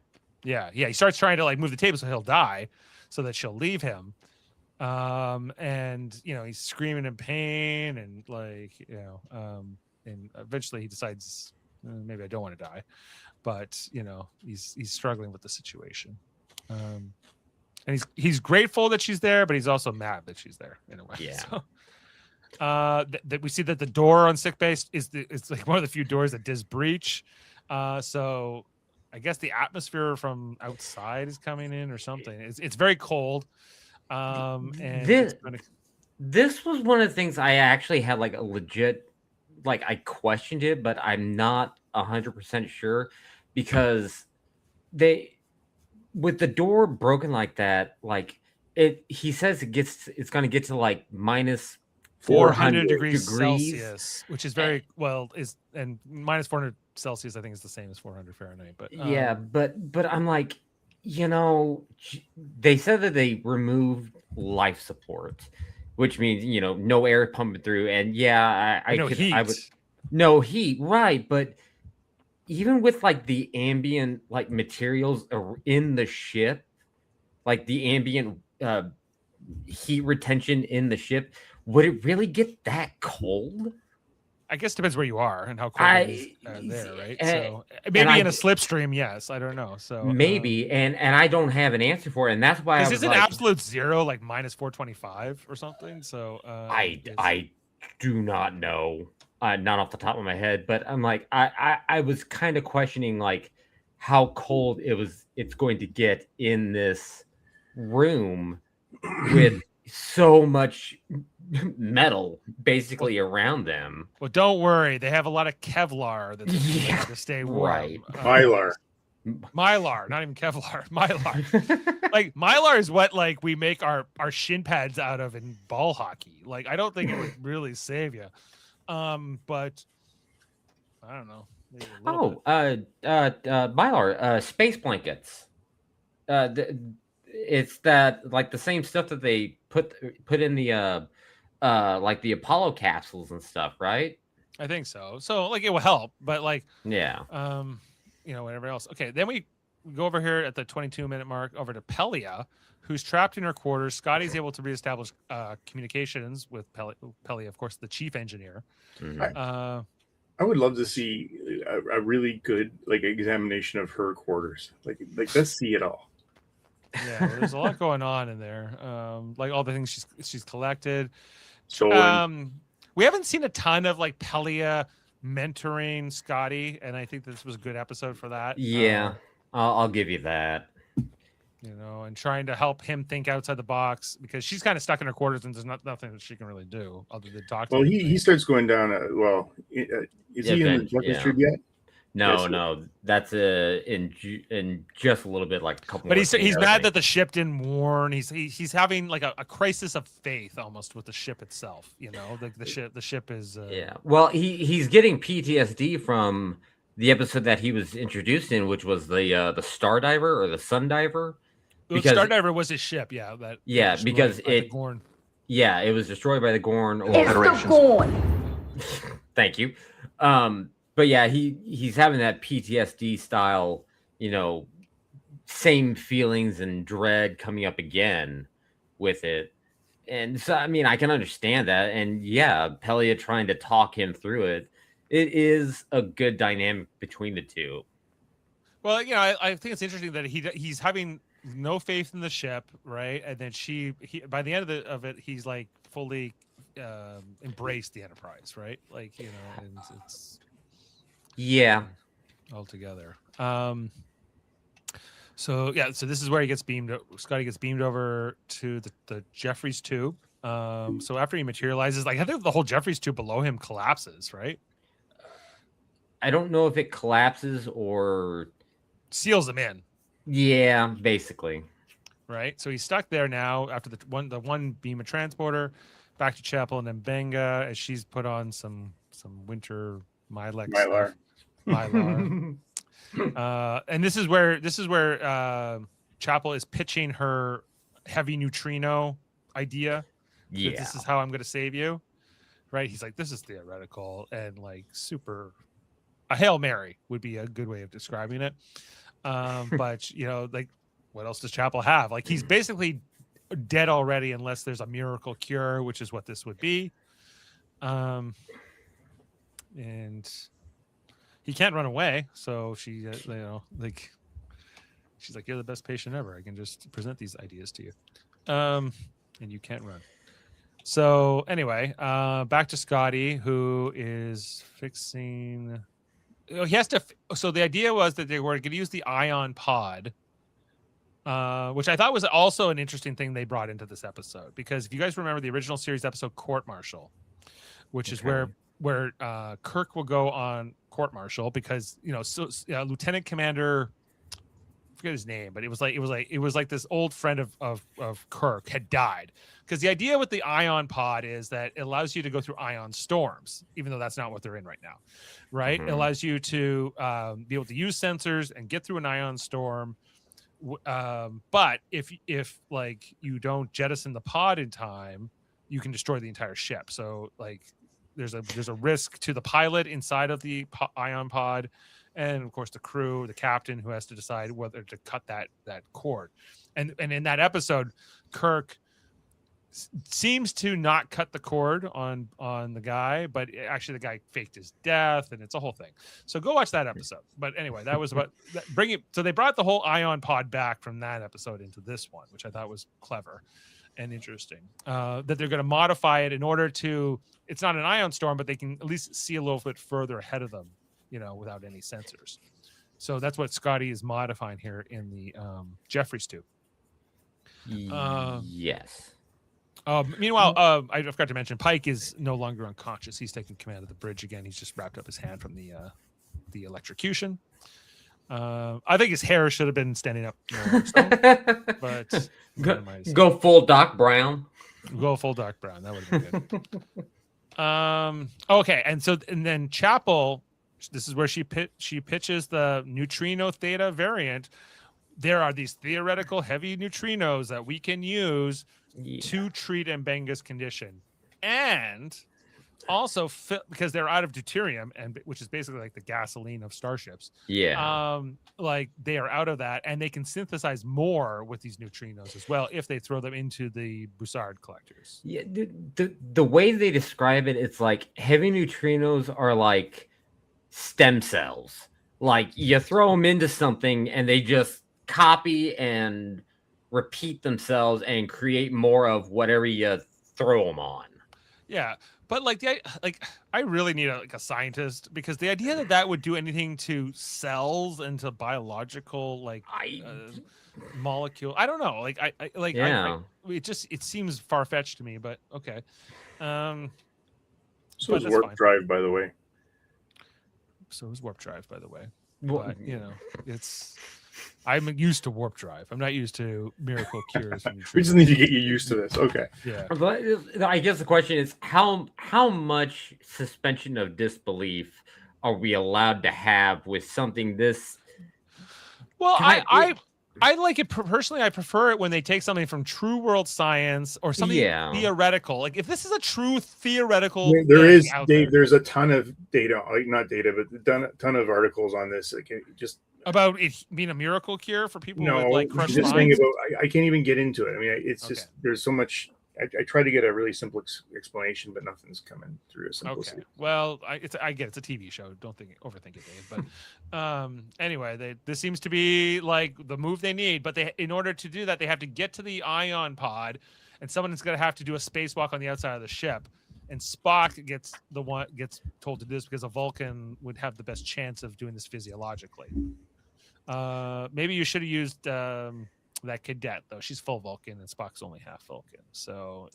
He starts trying to like move the table so he'll die, so that she'll leave him. And you know, he's screaming in pain and like, you know, and eventually he decides maybe I don't want to die, but you know, he's struggling with the situation. And he's grateful that she's there, but he's also mad that she's there in a way. Yeah. So, that we see that the door on sick base it's like one of the few doors that does breach. So I guess the atmosphere from outside is coming in or something. It's very cold. And this was one of the things I actually had like a legit, like I questioned it, but I'm not 100% sure because with the door broken like that, like he says it's going to get to like minus 400 degrees Celsius, which is very and minus 400 Celsius I think is the same as 400 Fahrenheit. But but I'm like, you know, they said that they removed life support, which means, you know, no air pumping through, and no heat, right? But even with like the ambient like materials in the ship, like the ambient heat retention in the ship, would it really get that cold? I guess it depends where you are and how cold it is there, right? So maybe in a slipstream, yes. I don't know. So maybe, and I don't have an answer for it, and that's why is it like, absolute zero, like minus 425 or something? So I do not know, not off the top of my head, but I'm like I was kind of questioning like how cold it's going to get in this room with so much metal basically around them. Well, don't worry, they have a lot of Kevlar that they to stay warm. Right. Mylar, not even Kevlar. Mylar. Like Mylar is what like we make our shin pads out of in ball hockey. Like I don't think it would really save you. But I don't know. Mylar, space blankets. It's that like the same stuff that they put in the like the Apollo capsules and stuff, right? I think so. So like it will help, but like you know, whatever else. Okay, then we go over here at the 22-minute mark over to Pelia, who's trapped in her quarters. Scotty's able to reestablish communications with Pelia, of course, the chief engineer. Mm-hmm. I would love to see a really good like examination of her quarters. Like let's see it all. Yeah, there's a lot going on in there. Like all the things she's collected. So We haven't seen a ton of like Pelia mentoring Scotty, and I think this was a good episode for that. Yeah, I'll give you that. And trying to help him think outside the box because she's kind of stuck in her quarters and there's nothing that she can really do other than talk to him. he starts going down. Is he in the Jeffries Tube yet? No, that's in just a little bit, like a couple. But he's mad that the ship didn't warn. He's having like a crisis of faith almost with the ship itself. The ship is. Well, he's getting PTSD from the episode that he was introduced in, which was the Star Diver or the Sun Diver. Because Star Diver was his ship, because it was destroyed by the Gorn. It's the Gorn. Thank you. But yeah, he's having that PTSD style, same feelings and dread coming up again with it. And so, I mean, I can understand that. And yeah, Pelia trying to talk him through it. It is a good dynamic between the two. Well, I think it's interesting that he's having no faith in the ship, right? And then he by the end of it, he's like fully embraced the Enterprise, right? Like, and it's altogether. So this is where he gets beamed. Scotty gets beamed over to the Jeffries tube. So after he materializes, like I think the whole Jeffries tube below him collapses, right? I don't know if it collapses or seals him in. Yeah, basically. Right. So he's stuck there now after the one beam of transporter, back to Chapel and then Benga as she's put on some winter Mylar. And this is where Chapel is pitching her heavy neutrino idea. Yeah. This is how I'm going to save you. Right. He's like, this is theoretical and like super. A Hail Mary would be a good way of describing it. But like, what else does Chapel have? Like, he's basically dead already unless there's a miracle cure, which is what this would be. And he can't run away. So she, she's like, you're the best patient ever. I can just present these ideas to you. And you can't run. So anyway, back to Scotty, who is fixing. He has to. So the idea was that they were going to use the ion pod, which I thought was also an interesting thing they brought into this episode. Because if you guys remember the original series episode Court Martial, which is where Kirk will go on court martial because Lieutenant Commander, I forget his name, but it was like this old friend of Kirk had died. Because the idea with the ion pod is that it allows you to go through ion storms, even though that's not what they're in right now, right? Mm-hmm. It allows you to be able to use sensors and get through an ion storm. But if like you don't jettison the pod in time, you can destroy the entire ship. So like there's a risk to the pilot inside of the ion pod, and of course the crew, the captain, who has to decide whether to cut that cord. And in that episode, Kirk seems to not cut the cord on the guy, but actually the guy faked his death, and it's a whole thing. So go watch that episode. But anyway, that was about so they brought the whole ion pod back from that episode into this one, which I thought was clever and interesting. That they're going to modify it in order to, it's not an ion storm, but they can at least see a little bit further ahead of them, without any sensors. So that's what Scotty is modifying here in the Jeffries tube. Yes. Meanwhile, I forgot to mention, Pike is no longer unconscious. He's taking command of the bridge again. He's just wrapped up his hand from the electrocution. I think his hair should have been standing up more stone, but go full Doc Brown. Go full Doc Brown. That would have been good. Okay, and then Chapel. This is where she pitches the neutrino theta variant. There are these theoretical heavy neutrinos that we can use to treat Mbenga's condition, and also because they're out of deuterium, and which is basically like the gasoline of starships. Like they are out of that, and they can synthesize more with these neutrinos as well if they throw them into the Bussard collectors. Yeah, the way they describe it, it's like heavy neutrinos are like stem cells. Like you throw them into something, and they just copy and repeat themselves and create more of whatever you throw them on. Yeah, but like I really need a scientist, because the idea that would do anything to cells and to biological I molecule, I don't know. yeah. It seems far fetched to me, but okay. Um, So but is that's warp fine. drive, by the way. So is warp drive, by the way. Well, But I'm used to warp drive. I'm not used to miracle cures. And We just need to get you used to this. Okay. Yeah. But I guess the question is how much suspension of disbelief are we allowed to have with something this? Well, God, I like it personally. I prefer it when they take something from true world science or something Yeah. theoretical. Like if this is a true theoretical There thing is, out Dave. there There's a ton of data, like not data, but a ton of articles on this. Like just about it being a miracle cure for people with no, like crushed just saying spines. about. I can't even get into it. I mean, it's Okay. just there's so much. I try to get a really simple explanation, but nothing's coming through a Okay. simplicity. Well, I get it's a TV show. Don't overthink it, Dave. But anyway, this seems to be like the move they need. But in order to do that, they have to get to the ion pod, and someone is going to have to do a spacewalk on the outside of the ship. And Spock gets told to do this because a Vulcan would have the best chance of doing this physiologically. Maybe you should have used that cadet, though. She's full Vulcan and Spock's only half Vulcan, so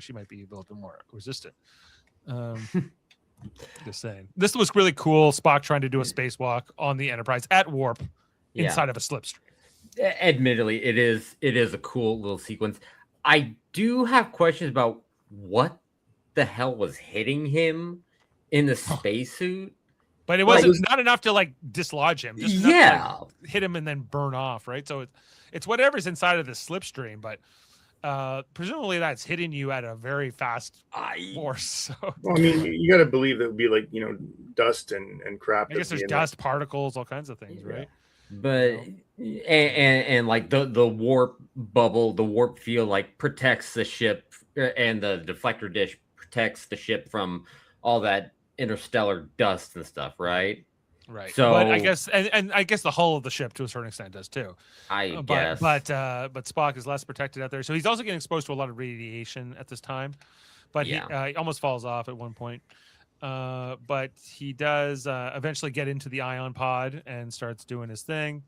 she might be a little bit more resistant. Just saying. This was really cool. Spock trying to do a spacewalk on the Enterprise at warp inside of a slipstream. Admittedly, it is a cool little sequence. I do have questions about what the hell was hitting him in the spacesuit. But it wasn't not enough to like dislodge him. Just enough to, like, hit him and then burn off, right? So it's whatever's inside of the slipstream, but presumably that's hitting you at a very fast force. So well, I mean, you got to believe that would be like dust and crap. I guess there's dust, particles, all kinds of things, right? But and like the warp bubble, the warp field like protects the ship, and the deflector dish protects the ship from all that interstellar dust and stuff, right? Right. So, but I guess and I guess the hull of the ship to a certain extent does too. Guess. But Spock is less protected out there, so he's also getting exposed to a lot of radiation at this time. But he almost falls off at one point. But he does eventually get into the ion pod and starts doing his thing.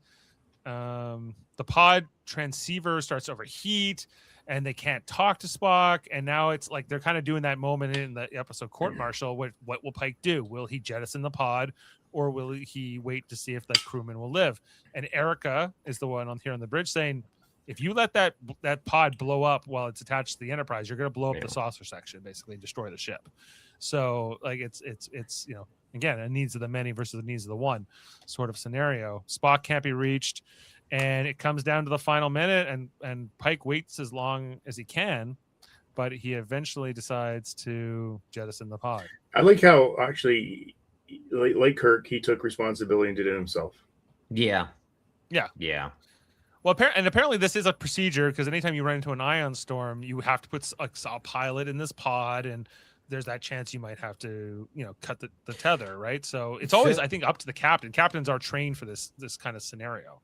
The pod transceiver starts to overheat, and they can't talk to Spock. And now it's like they're kind of doing that moment in the episode Court Martial. What will Pike do? Will he jettison the pod, or will he wait to see if the crewman will live? And Erica is the one on here on the bridge saying, if you let that pod blow up while it's attached to the Enterprise, you're going to blow up the saucer section, basically, and destroy the ship. So like it's again, a needs of the many versus the needs of the one sort of scenario. Spock can't be reached, and it comes down to the final minute, and Pike waits as long as he can, but he eventually decides to jettison the pod. I like how actually, like Kirk, he took responsibility and did it himself. Yeah. Well, apparently this is a procedure, because anytime you run into an ion storm, you have to put a pilot in this pod, and there's that chance you might have to, cut the tether, right? So it's always, I think, up to the captain. Captains are trained for this kind of scenario.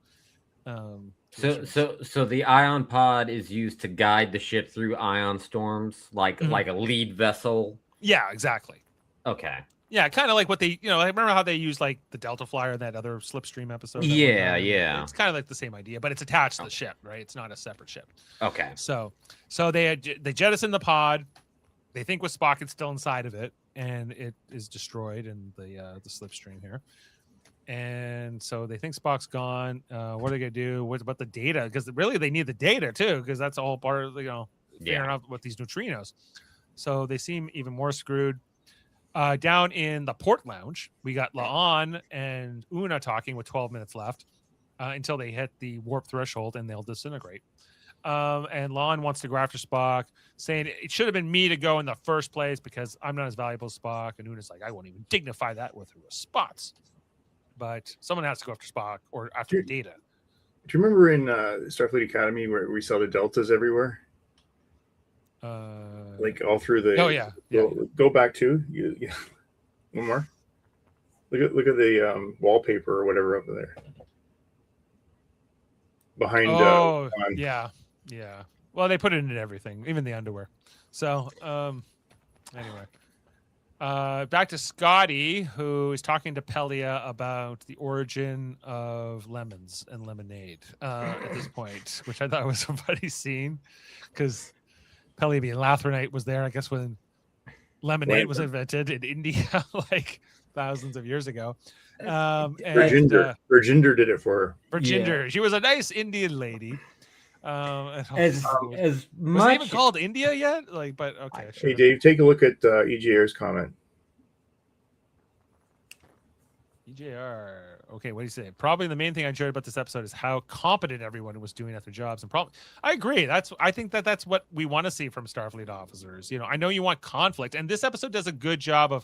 So the ion pod is used to guide the ship through ion storms, like a lead vessel. Yeah, exactly. Okay. Yeah, kind of like what they, I remember how they use like the Delta Flyer in that other Slipstream episode. Yeah. It's kind of like the same idea, but it's attached to the ship, right? It's not a separate ship. Okay. So they jettison the pod. They think with Spock, it's still inside of it, and it is destroyed in the Slipstream here. And so they think Spock's gone. What are they gonna do? What about the data? Because really, they need the data too, because that's all part of figuring out what these neutrinos. So they seem even more screwed. Down in the port lounge, we got La'an and Una talking with 12 minutes left until they hit the warp threshold and they'll disintegrate. And La'an wants to go after Spock, saying it should have been me to go in the first place because I'm not as valuable as Spock. And Una's like, I won't even dignify that with response. But someone has to go after Spock or after Data. Do you remember in Starfleet Academy where we saw the deltas everywhere? Like all through the go back to one more. Look at the wallpaper or whatever over there behind. Yeah. Well, they put it in everything, even the underwear. So Anyway. Back to Scotty, who is talking to Pelia about the origin of lemons and lemonade at this point, which I thought was a funny scene because Pelia being Lathronite was there, I guess, when lemonade was invented in India like thousands of years ago. Virginder did it for her. Virginder. Yeah. She was a nice Indian lady. As was much it even called India yet? Like, but okay. Sure. Hey Dave, take a look at EJR's comment. EJR. Okay, what do you say? Probably the main thing I enjoyed about this episode is how competent everyone was doing at their jobs. And I agree. I think that's what we want to see from Starfleet officers. You know, I know you want conflict, and this episode does a good job of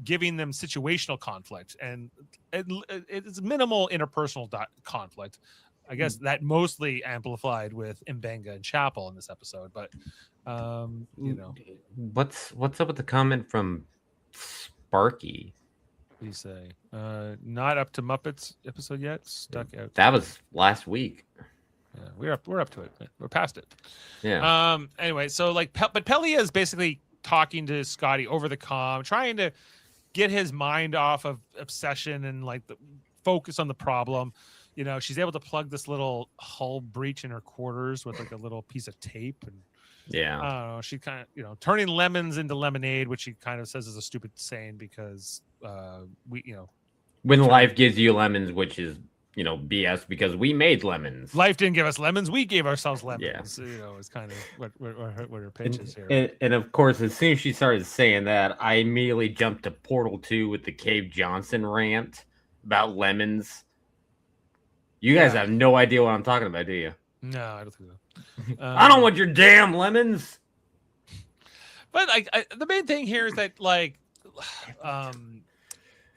giving them situational conflict, and it's minimal interpersonal conflict. I guess that mostly amplified with Mbenga and Chapel in this episode, but you know, what's up with the comment from Sparky? What do you say? Not up to Muppets episode yet. Stuck out. That was last week. Yeah, we're up to it. We're past it. Yeah. Anyway, so like, but Pelia is basically talking to Scotty over the comm, trying to get his mind off of obsession and like the focus on the problem. You know, she's able to plug this little hull breach in her quarters with like a little piece of tape. And yeah, I don't know. She kind of, you know, turning lemons into lemonade, which she kind of says is a stupid saying because we, you know, when life gives you lemons, which is, you know, BS because we made lemons. Life didn't give us lemons. We gave ourselves lemons. Yeah. So, you know, it's kind of what her pitch is here. And of course, as soon as she started saying that, I immediately jumped to Portal 2 with the Cave Johnson rant about lemons. You guys have no idea what I'm talking about, do you? No, I don't think so. I don't want your damn lemons. But the main thing here is that, like,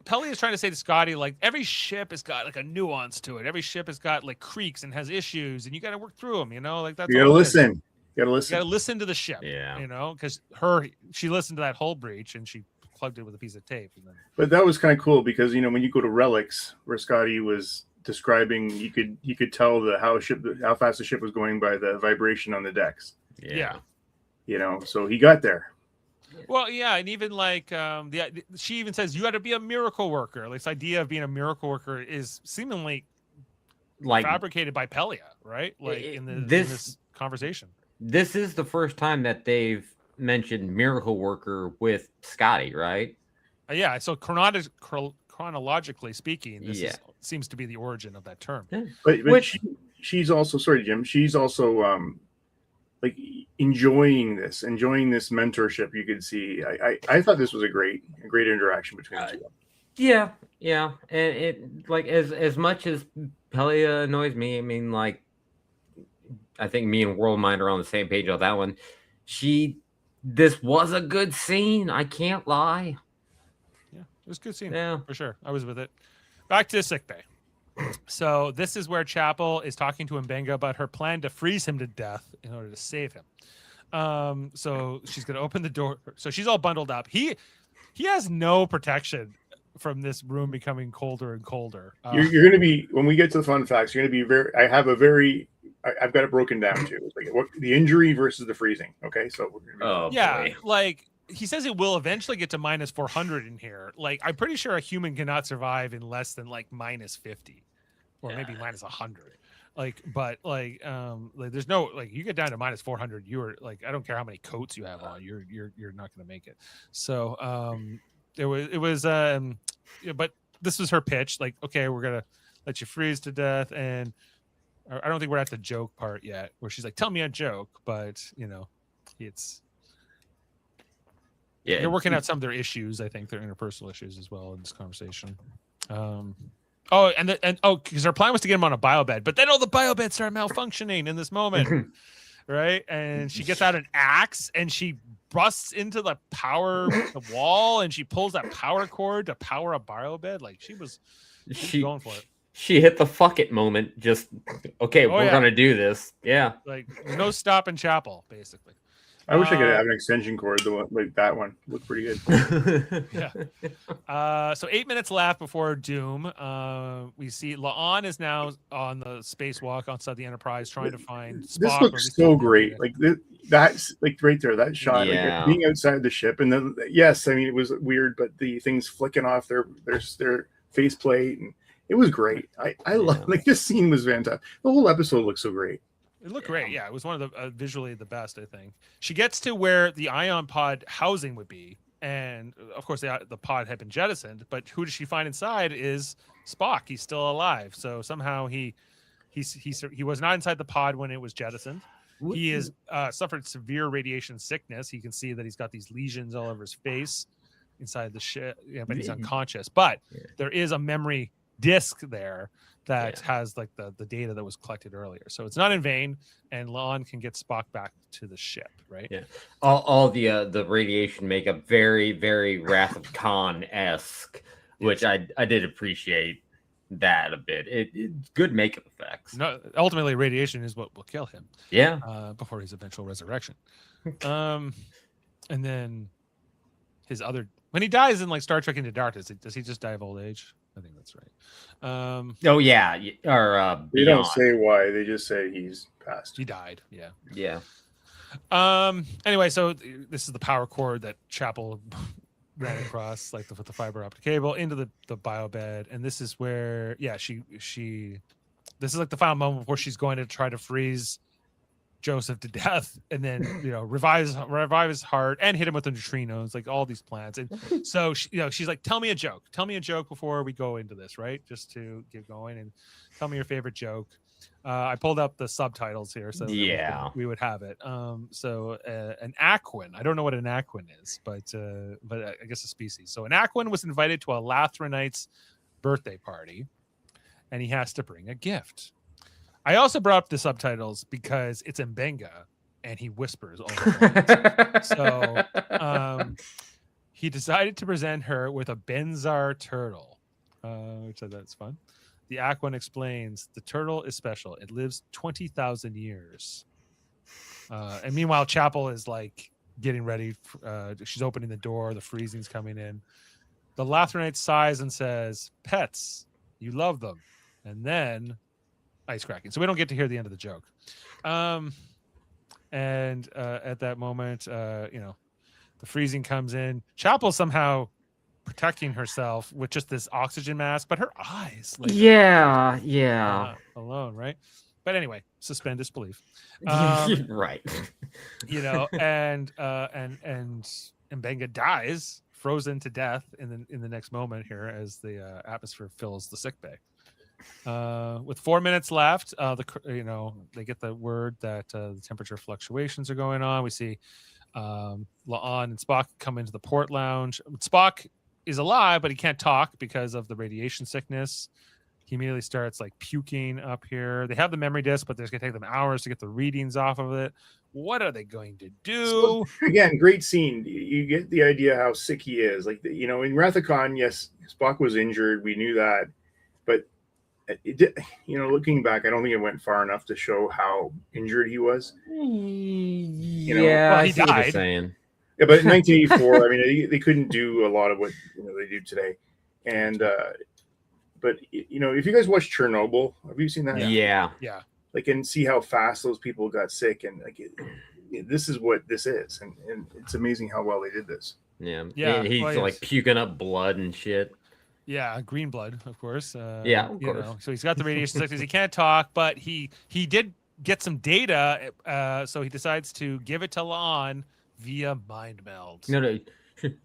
Pelia is trying to say to Scotty, like, every ship has got like a nuance to it. Every ship has got like creaks and has issues, and you got to work through them. You know, like that's you got to listen. You got to listen. You got to listen to the ship. Yeah. You know, because she listened to that hull breach and she plugged it with a piece of tape. And then... But that was kind of cool because, you know, when you go to Relics, where Scotty was describing, you could tell how fast the ship was going by the vibration on the decks. Yeah. You know, so he got there. Well, yeah, and even like she even says you got to be a miracle worker. This idea of being a miracle worker is seemingly like fabricated by Pelia, right? Like in this conversation. This is the first time that they've mentioned miracle worker with Scotty, right? Yeah. So chronologically speaking, this seems to be the origin of that term. Yeah. But she's also, sorry, Jim. She's also like enjoying this mentorship. You could see. I thought this was a great interaction between the two. Yeah, and it like as much as Pelia annoys me. I mean, like, I think me and Worldmind are on the same page on that one. This was a good scene. I can't lie. Yeah, it was a good scene. Yeah, for sure. I was with it. Back to sickbay. So this is where Chapel is talking to Mbenga about her plan to freeze him to death in order to save him. So she's going to open the door. So she's all bundled up. He has no protection from this room becoming colder and colder. You're going to be, when we get to the fun facts, you're going to be I've got it broken down too. Like the injury versus the freezing. Okay. So we're going to be like, he says it will eventually get to minus 400 in here. Like, I'm pretty sure a human cannot survive in less than like minus 50 or maybe minus 100. Like, but like there's no, like, you get down to minus 400, you're like, I don't care how many coats you have on, you're not going to make it. So but this was her pitch. Like, okay, we're going to let you freeze to death. And I don't think we're at the joke part yet where she's like, tell me a joke, but you know, they're working out some of their issues. I think their interpersonal issues as well in this conversation. Because their plan was to get him on a biobed, but then all the biobeds start malfunctioning in this moment, right? And she gets out an axe and she busts into the wall, and she pulls that power cord to power a biobed. Like she was going for it. She hit the fuck it moment. Just okay, we're gonna do this. Yeah, like no stopping Chapel, basically. I wish I could have an extension cord, the one like that one. Looked pretty good. Yeah. So 8 minutes left before Doom. We see La'an is now on the spacewalk outside the Enterprise trying to find Spock. This looks so great. Like that's like right there, that shot, Yeah. like being outside the ship, and then yes, I mean it was weird, but the things flicking off their faceplate, and it was great. I love like this scene was fantastic. The whole episode looks so great. It looked great. Yeah, it was one of the visually the best, I think. She gets to where the ion pod housing would be, and of course the pod had been jettisoned. But who does she find inside is Spock. He's still alive. So somehow he was not inside the pod when it was jettisoned. He has suffered severe radiation sickness. You can see that he's got these lesions all over his face inside the ship, but he's unconscious. But there is a memory disk there that has like the data that was collected earlier, so it's not in vain, and La'an can get Spock back to the ship, right? Yeah, all the radiation make a very, very Wrath of Khan-esque, which I did appreciate that a bit. It's good makeup effects. No, ultimately radiation is what will kill him. Yeah, before his eventual resurrection. And then when he dies in like Star Trek Into Darkness, does he just die of old age? I think that's right. Oh yeah, or they don't say why. They just say he's passed. He died. Yeah. Yeah. Anyway, so this is the power cord that Chapel ran across, like with the fiber optic cable into the bio bed, and this is where she this is like the final moment before she's going to try to freeze Joseph to death, and then revive his heart and hit him with the neutrinos, like all these plans. And so she's like, tell me a joke before we go into this, right? Just to get going, and tell me your favorite joke. I pulled up the subtitles here, so we would have it. So an Aquan, I don't know what an Aquan is, but I guess a species. So an Aquan was invited to a Lathranite's birthday party, and he has to bring a gift. I also brought up the subtitles because it's in Benga and he whispers all the time. So he decided to present her with a Benzar turtle, which I thought was fun. The Aquan explains the turtle is special. It lives 20,000 years. And meanwhile, Chapel is like getting ready. She's opening the door. The freezing's coming in. The Lathranite sighs and says, "Pets, you love them." And then ice cracking. So we don't get to hear the end of the joke. And at that moment, the freezing comes in. Chapel somehow protecting herself with just this oxygen mask, but her eyes, like, alone, right? But anyway, suspend disbelief. Right. And Benga dies, frozen to death in the next moment here as the atmosphere fills the sickbay. With 4 minutes left, they get the word that the temperature fluctuations are going on. We see La'an and Spock come into the port lounge. Spock is alive, but he can't talk because of the radiation sickness. He immediately starts like puking up here. They have the memory disk, but it's going to take them hours to get the readings off of it. What are they going to do? So, again, great scene. You get the idea how sick he is. Like, in Wrath of Khan, yes, Spock was injured. We knew that. But it did, looking back, I don't think it went far enough to show how injured he was. Well, he died. Saying. Yeah, but in 1984, I mean, they couldn't do a lot of what they do today. And but if you guys watch Chernobyl, have you seen that? Yeah. Like, and see how fast those people got sick, and like this is what this is, and it's amazing how well they did this. Yeah. He's like puking up blood and shit. Yeah, green blood, of course. Of course. So he's got the radiation sickness. He can't talk, but he did get some data. So he decides to give it to La'an via mind meld. No,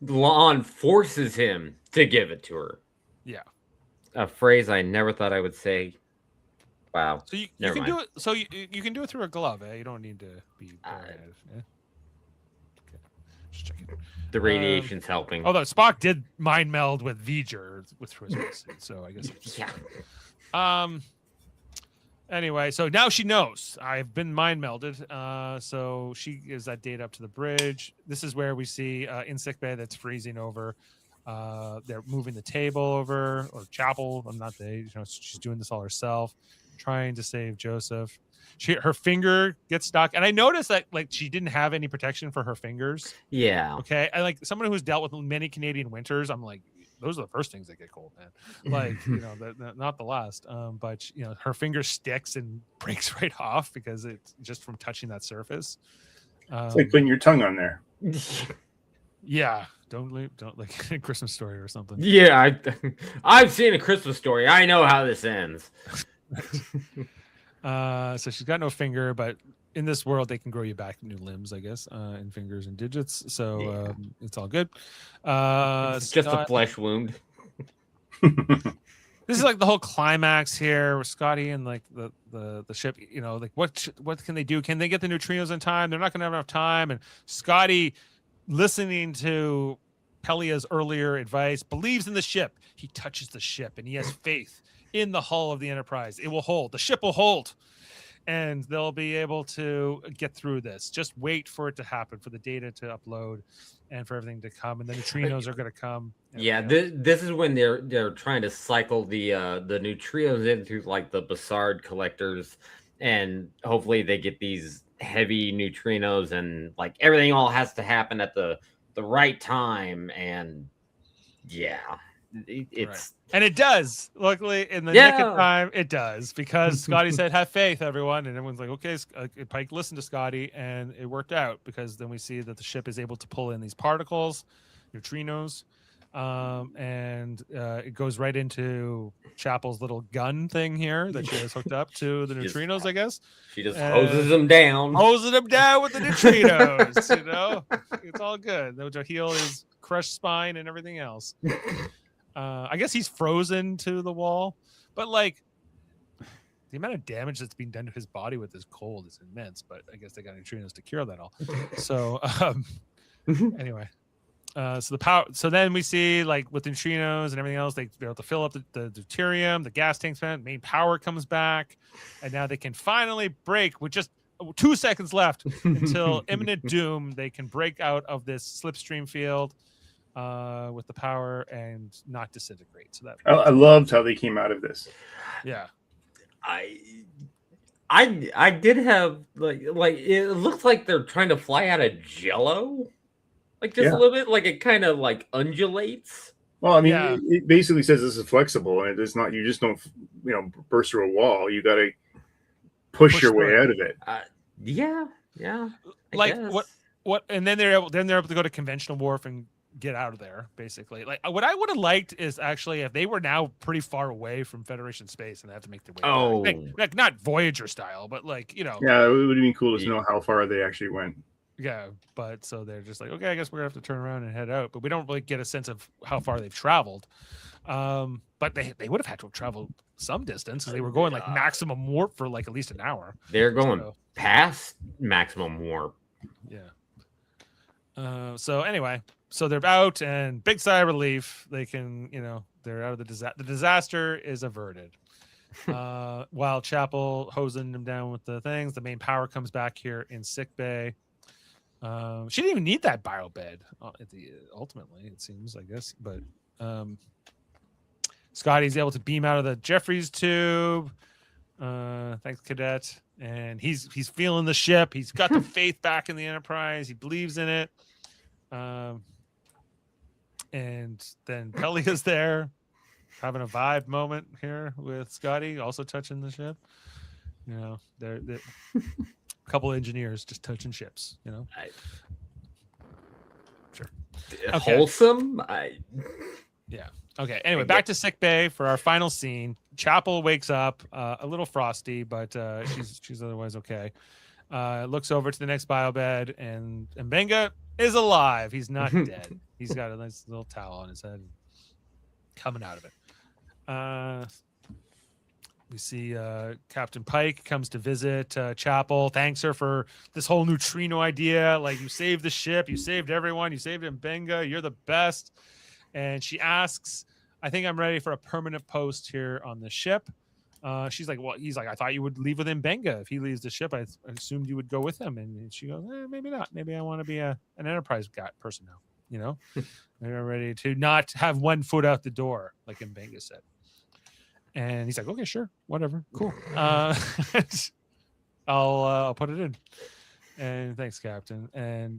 La'an forces him to give it to her. Yeah, a phrase I never thought I would say. Wow. So you can do it. So you can do it through a glove. You don't need to be. Okay. Just checking. The radiation's helping. Although Spock did mind meld with V'ger through his suit, so I guess. Anyway, so now she knows I've been mind melded. So she gives that data up to the bridge. This is where we see in sickbay that's freezing over. They're moving the table over, or Chapel. I'm not they. She's doing this all herself, trying to save Joseph. her finger gets stuck, and I noticed that like she didn't have any protection for her fingers. Yeah. Okay, I like someone who's dealt with many Canadian winters. I'm like, those are the first things that get cold, man. Like, you know, not the last. But you know, her finger sticks and breaks right off because it's just from touching that surface. It's like putting your tongue on there. Yeah, don't like a Christmas Story or something. Yeah, I've seen A Christmas Story. I know how this ends. So she's got no finger, but in this world they can grow you back new limbs, I guess, and fingers and digits. So it's all good. It's just a flesh wound. This is like the whole climax here with Scotty and like the ship. You know, like what can they do? Can they get the neutrinos in time? They're not going to have enough time. And Scotty, listening to Pelia's earlier advice, believes in the ship. He touches the ship and he has faith in the hull of the Enterprise. It will hold. The ship will hold. And they'll be able to get through this. Just wait for it to happen, for the data to upload and for everything to come. And the neutrinos are going to come. Yeah, this is when they're trying to cycle the neutrinos into like the Bassard collectors, and hopefully they get these heavy neutrinos, and like everything all has to happen at the right time. And yeah, it's right. And it does. Luckily, in the nick of time, it does, because Scotty said, "Have faith, everyone," and everyone's like, "Okay." Pike listened to Scotty, and it worked out, because then we see that the ship is able to pull in these particles, neutrinos, and it goes right into Chapel's little gun thing here that she has hooked up to the neutrinos. I guess she just hoses them down, with the neutrinos. You know, it's all good. Which will heal his crushed spine and everything else. I guess he's frozen to the wall, but like the amount of damage that's being done to his body with this cold is immense. But I guess they got neutrinos to cure that all. So anyway, so the power. So then we see, like with neutrinos and everything else, they be able to fill up the deuterium, the gas tank spent, main power comes back, and now they can finally break with just 2 seconds left until imminent doom. They can break out of this slipstream field with the power and not disintegrate. So that I loved how they came out of this. Yeah, I did have like it looks like they're trying to fly out of jello, like just a little bit, like it kind of like undulates. Well, I mean, it basically says this is flexible, and it's not. You just don't, burst through a wall. You got to push your way out of it. Yeah. Like what? And then they're able to go to conventional warp and get out of there, basically. Like what I would have liked is actually if they were now pretty far away from Federation space and they have to make their way back. Like not Voyager style, but like, yeah, it would have been cool to know how far they actually went. Yeah, but so they're just like, okay, I guess we're gonna have to turn around and head out, but we don't really get a sense of how far they've traveled. But they would have had to have traveled some distance, because they were going like maximum warp for like at least an hour. They're going past maximum warp. Yeah. So anyway, so they're out, and big sigh of relief. They can, they're out of the disaster. The disaster is averted. While Chapel hosing them down with the things, the main power comes back here in sick bay. She didn't even need that bio bed ultimately, it seems, I guess. But Scotty's able to beam out of the Jeffries tube. Thanks, Cadet. And he's feeling the ship. He's got the faith back in the Enterprise. He believes in it. And then Pelia's there, having a vibe moment here with Scotty, also touching the ship. They're a couple engineers just touching ships. Sure. Okay. Wholesome. Yeah. Okay. Anyway, back to sick bay for our final scene. Chapel wakes up a little frosty, but she's otherwise okay. Looks over to the next bio bed, and Mbenga is alive. He's not dead. He's got a nice little towel on his head, coming out of it. We see Captain Pike comes to visit Chapel, thanks her for this whole neutrino idea. Like, you saved the ship, you saved everyone, you saved Mbenga, you're the best. And she asks, I think I'm ready for a permanent post here on the ship. She's like, well, he's like, I thought you would leave with Mbenga. If he leaves the ship, I assumed you would go with him. And she goes, maybe not. Maybe I want to be an Enterprise person now. Maybe I'm ready to not have one foot out the door, like Mbenga said. And he's like, okay, sure, whatever, cool. I'll put it in. And thanks, Captain. And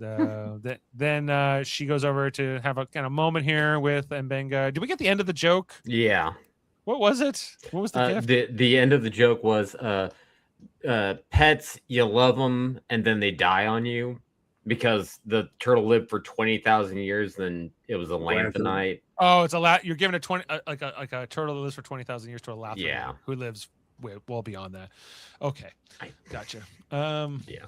then she goes over to have a kind of moment here with Mbenga. Did we get the end of the joke? Yeah. What was it? What was the gift? The end of the joke was pets, you love them, and then they die on you because the turtle lived for 20,000 years. Then it was a lanthanite. Oh, it's a You're giving a 20 like a turtle that lives for 20,000 years to a lanthanite. Yeah. Who lives well beyond that. Okay, gotcha. Yeah.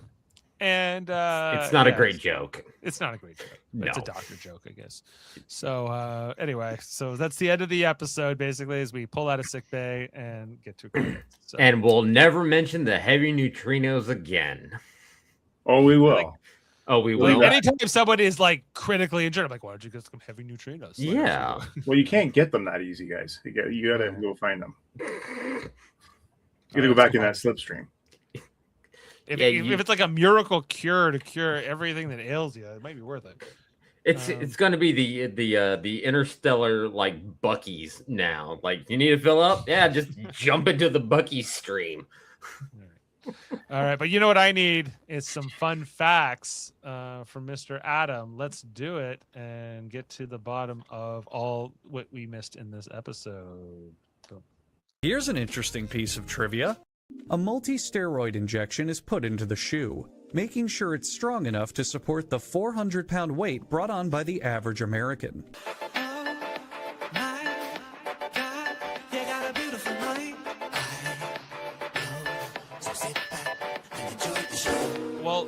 And it's not a great joke. It's not a great joke. No. It's a doctor joke, I guess. So anyway, so that's the end of the episode. Basically, as we pull out of sick bay and get to credits. So. And we'll never mention the heavy neutrinos again. Oh, we will. We will. Like, anytime somebody is like critically injured, I'm like, why don't you get some heavy neutrinos? Like, yeah. Well, you can't get them that easy, guys. You gotta go find them. You gotta go back in that slipstream. If it's like a miracle cure to cure everything that ails you, it might be worth it. It's going to be the interstellar like Bucky's now. Like, you need to fill up? Yeah, just jump into the Bucky stream. All right, but you know what I need is some fun facts from Mr. Adam. Let's do it and get to the bottom of all what we missed in this episode. Here's an interesting piece of trivia. A multi-steroid injection is put into the shoe, making sure it's strong enough to support the 400-pound weight brought on by the average American. Well,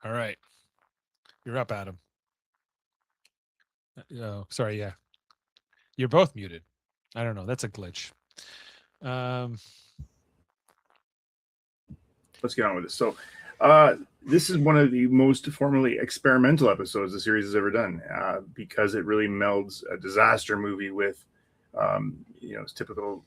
all right. You're up, Adam. Oh, sorry, yeah. You're both muted. I don't know. That's a glitch. Let's get on with this. So this is one of the most formally experimental episodes the series has ever done because it really melds a disaster movie with it's typical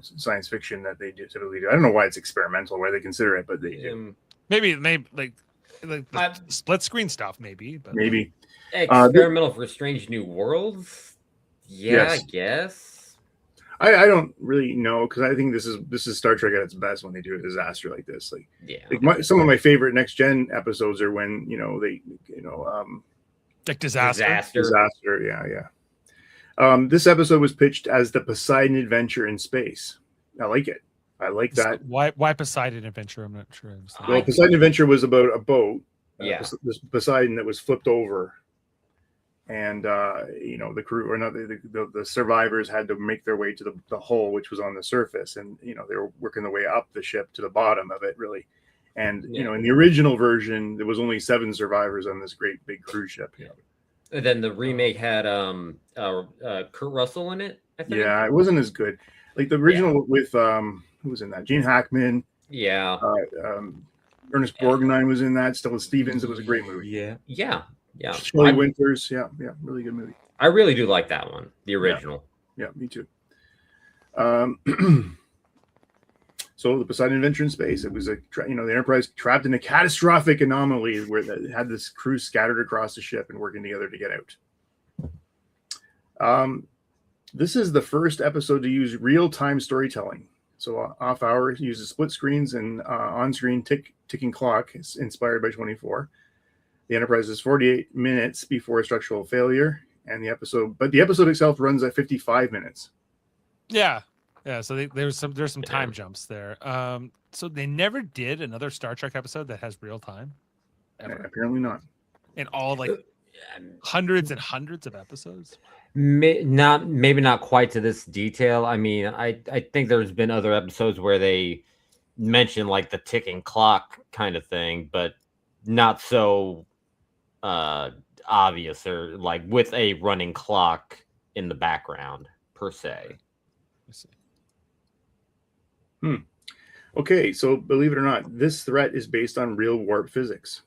science fiction that they typically do. I don't know why it's experimental, why they consider it, but they do. Maybe like the split screen stuff, maybe. But maybe experimental for Strange New Worlds. Yeah, yes. I guess. I don't really know because I think this is Star Trek at its best when they do a disaster like this. Some of my favorite Next Gen episodes are when like disaster. Yeah. This episode was pitched as the Poseidon Adventure in space. I like it. I like that. Why Poseidon Adventure? I'm not sure. Well, Poseidon Adventure was about a boat. This Poseidon that was flipped over. And the crew, or not the survivors, had to make their way to the hull, which was on the surface, and they were working their way up the ship to the bottom of it, really. And in the original version, there was only 7 survivors on this great big cruise ship. And then the remake had Kurt Russell in it, I think. Yeah, it wasn't as good. Like the original with who was in that? Gene Hackman. Yeah. Ernest Borgnine was in that. Stella Stevens. It was a great movie. Yeah. Shelley Winters. Yeah, really good movie. I really do like that one, the original. Yeah, me too. So the Poseidon Adventure in space. It was the Enterprise trapped in a catastrophic anomaly where they had this crew scattered across the ship and working together to get out. This is the first episode to use real-time storytelling. So Off Hour uses split screens and on-screen ticking clock inspired by 24. The Enterprise is 48 minutes before structural failure, and the episode itself runs at 55 minutes. Yeah. So there's some time jumps there. So they never did another Star Trek episode that has real time. Ever. Apparently not. In all hundreds and hundreds of episodes. Maybe not quite to this detail. I mean, I think there's been other episodes where they mention like the ticking clock kind of thing, but not so obvious or like with a running clock in the background per se. Okay, so believe it or not, this threat is based on real warp physics.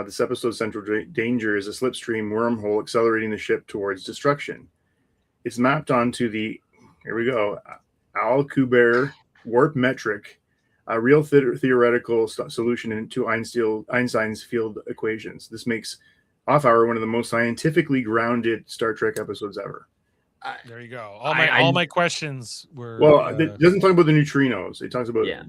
This episode's central danger is a slipstream wormhole accelerating the ship towards destruction. It's mapped onto the, here we go, Alcubierre warp metric, a real theoretical solution into Einstein's field equations. This makes Off Hour one of the most scientifically grounded Star Trek episodes ever. There you go. I- All my questions were Well, it doesn't talk about the neutrinos. It talks about Yeah.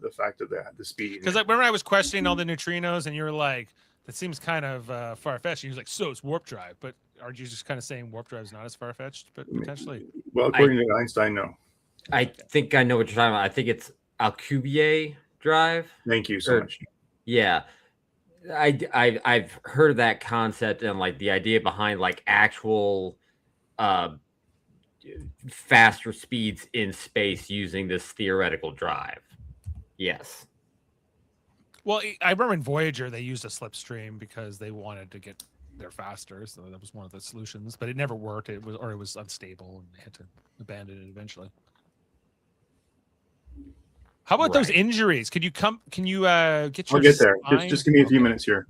the fact of the speed. because like, remember I was questioning all the neutrinos, and you were like, "That seems kind of far fetched." And he was like, "So it's warp drive," but aren't you just kind of saying warp drive is not as far fetched? But potentially, Well, according to Einstein, no. I think I know what you're talking about. I think it's Alcubierre drive. Thank you so much. Yeah. I've heard of that concept and like the idea behind like actual faster speeds in space using this theoretical drive. Yes. well, I remember in Voyager they used a slipstream because they wanted to get there faster, so that was one of the solutions. But it never worked. It was unstable, and they had to abandon it eventually. How about those Right. injuries? Can you get your I'll get there. spine? Just give me a few Okay. minutes here.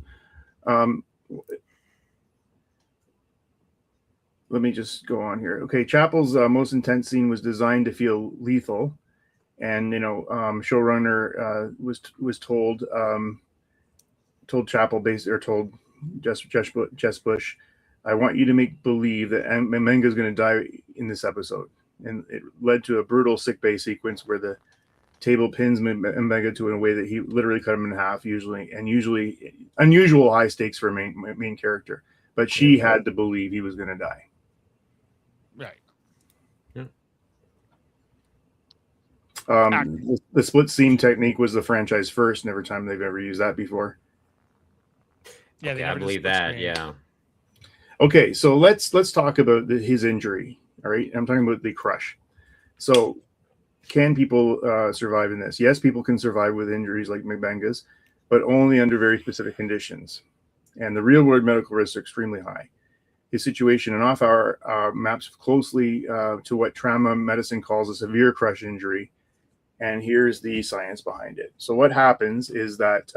Let me just go on here. Okay, Chapel's most intense scene was designed to feel lethal, and showrunner was told Chapel told Jess Bush, I want you to make believe that Mbenga is going to die in this episode, and it led to a brutal sickbay sequence where the table pins Mbenga to in a way that he literally cut him in half, usually unusual high stakes for a main character. But she had to believe he was going to die. Right. The split seam technique was the franchise first, and every time they've ever used that before. Yeah, Okay, they I never did believe split that. screen. Yeah. Okay, so let's talk about his injury. All right, I'm talking about the crush. So, can people survive in this? Yes, people can survive with injuries like Mbenga's, but only under very specific conditions. And the real-world medical risks are extremely high. His situation in off-hour maps closely to what trauma medicine calls a severe crush injury. And here's the science behind it. So what happens is that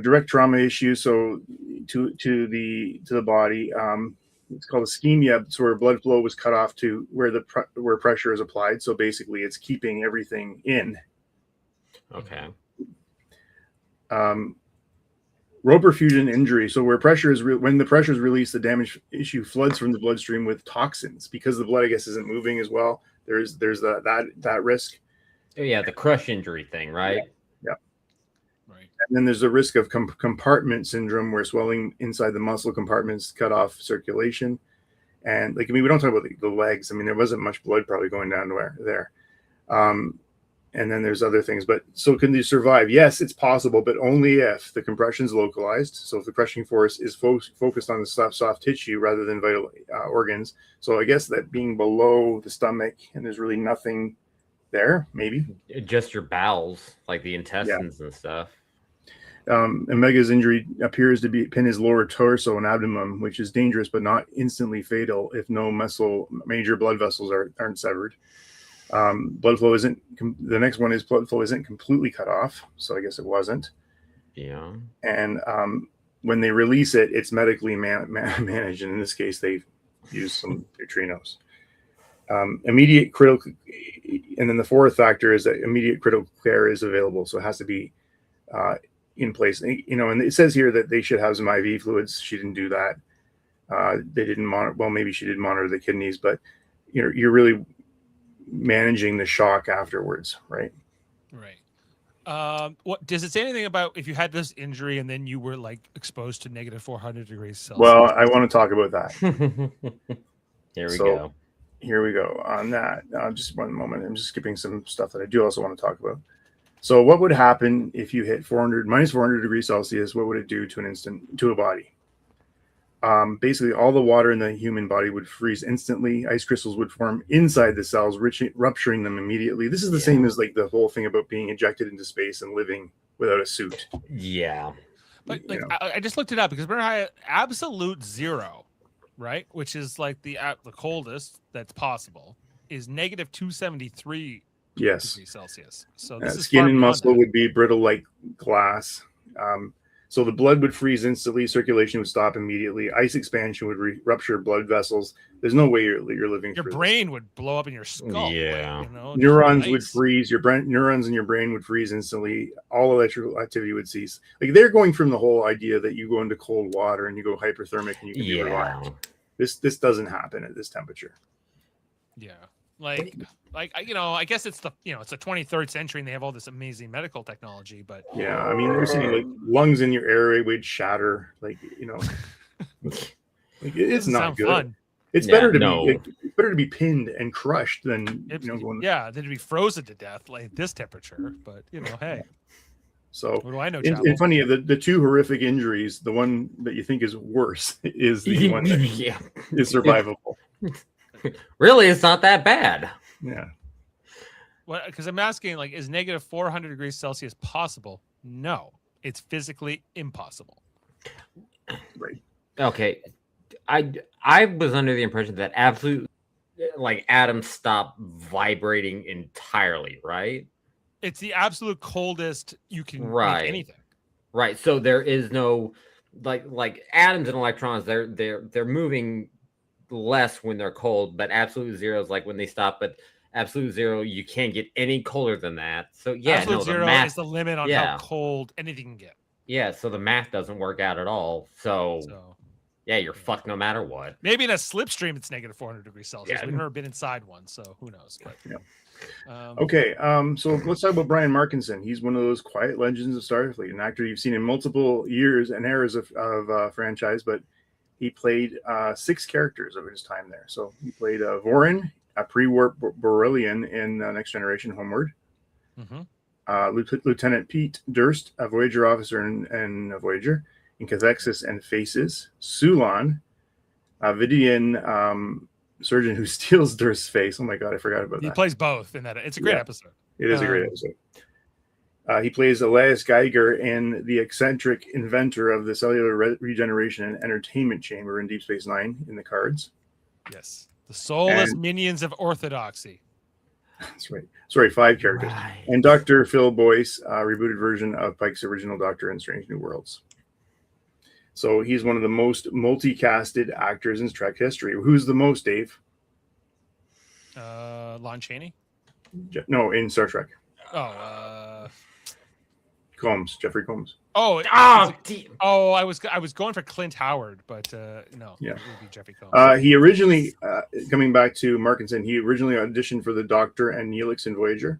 direct trauma issues. So to the body, it's called ischemia. It's where blood flow was cut off to where pressure is applied. So basically, it's keeping everything in. Okay. Rope perfusion injury. So where pressure is when the pressure is released, the damage issue floods from the bloodstream with toxins because the blood, I guess, isn't moving as well. There's that risk. Yeah, the crush injury thing, right? Yeah. Right. And then there's a risk of compartment syndrome where swelling inside the muscle compartments cut off circulation. And we don't talk about the legs. I mean, there wasn't much blood probably going down to there. And then there's other things. But so can they survive? Yes, it's possible, but only if the compression is localized. So if the crushing force is focused on the soft tissue rather than vital organs. So I guess that being below the stomach and there's really nothing there, maybe. Just your bowels, like the intestines and stuff. Mbenga's injury appears to pin his lower torso and abdomen, which is dangerous but not instantly fatal if no major blood vessels aren't severed. Blood flow isn't. The next one is blood flow isn't completely cut off, so I guess it wasn't. Yeah. And when they release it, it's medically managed, and in this case, they use some neutrinos. Immediate critical, and then the fourth factor is that immediate critical care is available, so it has to be in place. And it says here that they should have some IV fluids. She didn't do that. They didn't monitor. Well, maybe she did monitor the kidneys, but you're really managing the shock afterwards, right? Right. What does it say anything about if you had this injury and then you were exposed to negative 400 degrees Celsius? Well, I want to talk about that. Here we go. Here we go on that. Just one moment. I'm just skipping some stuff that I do also want to talk about. So what would happen if you hit minus 400 degrees Celsius? What would it do to a body? Basically, all the water in the human body would freeze instantly. Ice crystals would form inside the cells, rupturing them immediately. This is the same as the whole thing about being ejected into space and living without a suit. Yeah. But I just looked it up because remember how absolute zero, right? Which is the coldest that's possible is negative 273 Yes. degrees Celsius. So this is skin far and beyond muscle that. would be brittle like glass. So the blood would freeze instantly, circulation would stop immediately, ice expansion would rupture blood vessels. There's no way you're living Your through brain would blow up in your skull. Yeah. Like, just neurons would ice. freeze. Neurons in your brain would freeze instantly. All electrical activity would cease. Like they're going from the whole idea that you go into cold water and you go hyperthermic and you can be revived. This doesn't happen at this temperature. Yeah. Like I guess it's the it's the 23rd century and they have all this amazing medical technology, but yeah, I mean, they're saying like lungs in your airway would shatter, like like it's not good. Fun. It's better to be pinned and crushed than going. Yeah, than to be frozen to death like this temperature. But hey. So what do I know? And funny, the two horrific injuries, the one that you think is worse is the one that is survivable. Really, it's not that bad. Yeah. Well, because I'm asking, like, is negative 400 degrees Celsius possible? No, it's physically impossible. Right. Okay. I was under the impression that absolute, like, atoms stop vibrating entirely, right? It's the absolute coldest you can make anything. Right. So there is no like atoms and electrons. They're moving less when they're cold, but absolute zero is like when they stop. But absolute zero, you can't get any colder than that. So yeah, absolute zero the math is the limit on how cold anything can get. Yeah, so the math doesn't work out at all. So yeah, you're fucked no matter what. Maybe in a slipstream it's negative 400 degrees Celsius. We've never been inside one, so who knows? But okay, so let's talk about Brian Markinson. He's one of those quiet legends of Starfleet, an actor you've seen in multiple years and eras of franchise, but he played 6 characters over his time there. So he played Vorin, a pre-warp Borellian in Next Generation Homeward. Lieutenant Pete Durst, a Voyager officer in Voyager, in Cathexis and Faces. Sulon, a Vidian surgeon who steals Durst's face. Oh my god, I forgot about that. He plays both in that. It's a great episode. It is a great episode. He plays Elias Geiger in the eccentric inventor of the cellular regeneration and entertainment chamber in Deep Space Nine in the cards. Yes. The soulless minions of orthodoxy. That's right. Sorry, 5 characters. Right. And Dr. Phil Boyce, a rebooted version of Pike's original Doctor in Strange New Worlds. So he's one of the most multicasted actors in Trek history. Who's the most, Dave? Lon Chaney? No, in Star Trek. Jeffrey Combs. I was going for Clint Howard, but no. Yeah, it would be Jeffrey Combs. He originally, coming back to Markinson, he originally auditioned for the Doctor and Neelix in Voyager,